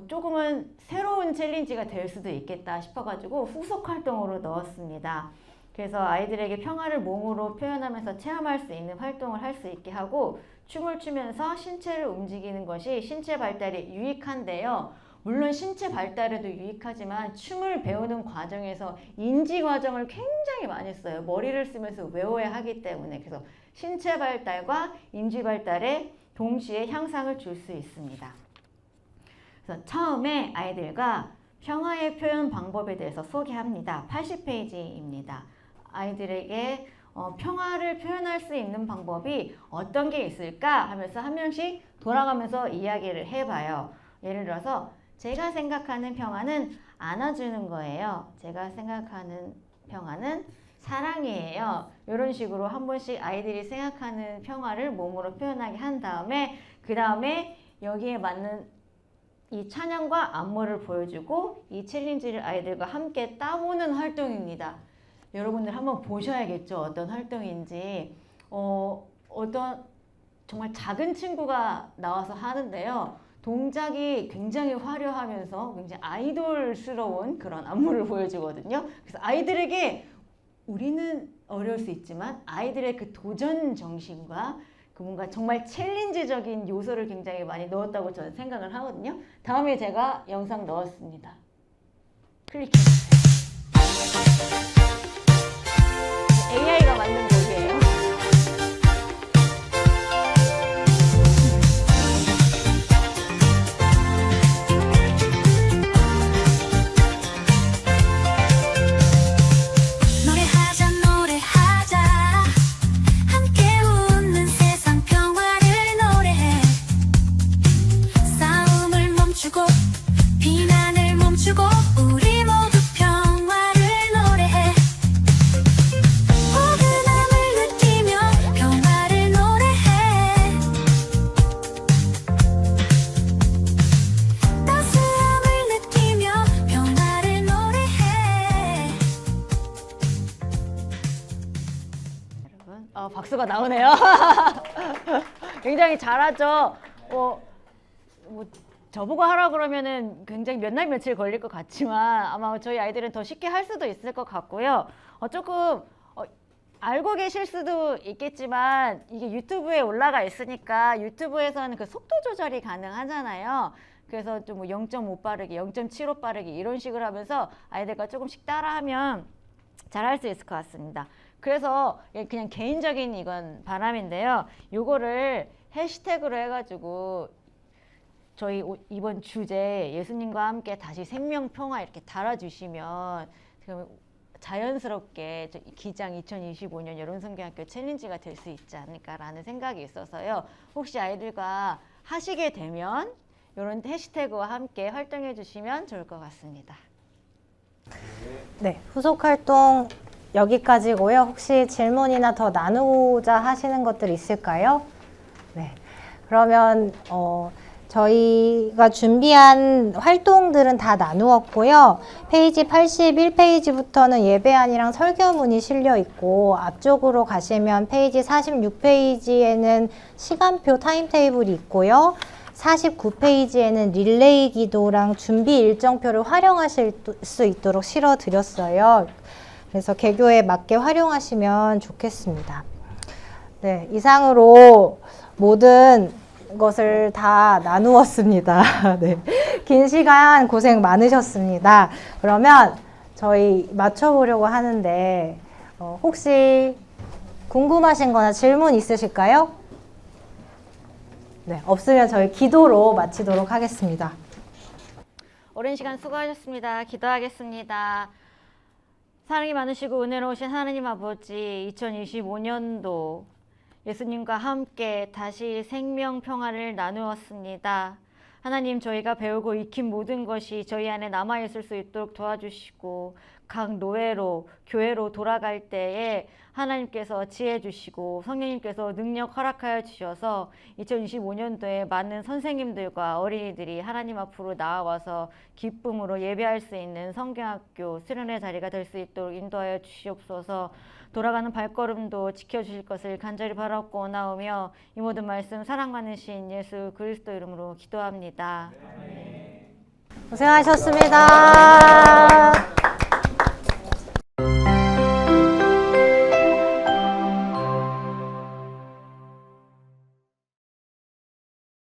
Speaker 2: 조금은 새로운 챌린지가 될 수도 있겠다 싶어가지고 후속 활동으로 넣었습니다. 그래서 아이들에게 평화를 몸으로 표현하면서 체험할 수 있는 활동을 할 수 있게 하고 춤을 추면서 신체를 움직이는 것이 신체 발달에 유익한데요. 물론 신체 발달에도 유익하지만 춤을 배우는 과정에서 인지 과정을 굉장히 많이 써요. 머리를 쓰면서 외워야 하기 때문에. 그래서 신체 발달과 인지 발달에 동시에 향상을 줄 수 있습니다. 그래서 처음에 아이들과 평화의 표현 방법에 대해서 소개합니다. 80페이지입니다. 아이들에게 평화를 표현할 수 있는 방법이 어떤 게 있을까 하면서 한 명씩 돌아가면서 이야기를 해봐요. 예를 들어서 제가 생각하는 평화는 안아주는 거예요. 제가 생각하는 평화는 사랑이에요. 이런 식으로 한 번씩 아이들이 생각하는 평화를 몸으로 표현하게 한 다음에 그 다음에 여기에 맞는 이 찬양과 안무를 보여주고 이 챌린지를 아이들과 함께 따보는 활동입니다. 여러분들 한번 보셔야겠죠. 어떤 활동인지. 어떤 정말 작은 친구가 나와서 하는데요. 동작이 굉장히 화려하면서 굉장히 아이돌스러운 그런 안무를 보여주거든요. 그래서 아이들에게 우리는 어려울 수 있지만 아이들의 그 도전 정신과 그 뭔가 정말 챌린지적인 요소를 굉장히 많이 넣었다고 저는 생각을 하거든요. 다음에 제가 영상 넣었습니다. 클릭해주세요. AI가 만든 곡이에요.
Speaker 5: 노래하자 노래하자 함께 웃는 세상 평화를 노래해 싸움을 멈추고 비난을 멈추고 우리 모두 평화를 노래해 포근함을 느끼며 평화를 노래해 따스함을 느끼며 평화를 노래해
Speaker 2: 여러분, 박수가 나오네요. 굉장히 잘하죠. 뭐 저보고 하라 그러면은 굉장히 몇 날 며칠 걸릴 것 같지만 아마 저희 아이들은 더 쉽게 할 수도 있을 것 같고요. 조금 알고 계실 수도 있겠지만 이게 유튜브에 올라가 있으니까 유튜브에서는 그 속도 조절이 가능하잖아요. 그래서 좀 뭐 0.5 빠르기, 0.75 빠르기 이런 식으로 하면서 아이들과 조금씩 따라하면 잘할 수 있을 것 같습니다. 그래서 그냥 개인적인 이건 바람인데요. 요거를 해시태그로 해가지고 저희 이번 주제 예수님과 함께 다시 생명평화 이렇게 달아주시면 자연스럽게 기장 2025년 여름성경학교 챌린지가 될 수 있지 않을까라는 생각이 있어서요. 혹시 아이들과 하시게 되면 이런 해시태그와 함께 활동해 주시면 좋을 것 같습니다.
Speaker 1: 네, 후속 활동 여기까지고요. 혹시 질문이나 더 나누고자 하시는 것들 있을까요? 네, 그러면 저희가 준비한 활동들은 다 나누었고요. 페이지 81페이지부터는 예배안이랑 설교문이 실려 있고 앞쪽으로 가시면 페이지 46페이지에는 시간표 타임테이블이 있고요. 49페이지에는 릴레이 기도랑 준비 일정표를 활용하실 수 있도록 실어드렸어요. 그래서 개교에 맞게 활용하시면 좋겠습니다. 네, 이상으로 모든 것을 다 나누었습니다. 네, 긴 시간 고생 많으셨습니다. 그러면 저희 맞춰보려고 하는데 혹시 궁금하신 거나 질문 있으실까요? 네, 없으면 저희 기도로 마치도록 하겠습니다.
Speaker 2: 오랜 시간 수고하셨습니다. 기도하겠습니다. 사랑이 많으시고 은혜로우신 하나님 아버지, 2025년도 예수님과 함께 다시 생명 평화를 나누었습니다. 하나님, 저희가 배우고 익힌 모든 것이 저희 안에 남아있을 수 있도록 도와주시고 각 노예로 교회로 돌아갈 때에 하나님께서 지혜 주시고 성령님께서 능력 허락하여 주셔서 2025년도에 많은 선생님들과 어린이들이 하나님 앞으로 나와서 기쁨으로 예배할 수 있는 성경학교 수련회 자리가 될 수 있도록 인도하여 주시옵소서. 돌아가는 발걸음도 지켜주실 것을 간절히 바라고 원하오며 이 모든 말씀 사랑 많으신 예수 그리스도 이름으로 기도합니다.
Speaker 1: 고생하셨습니다.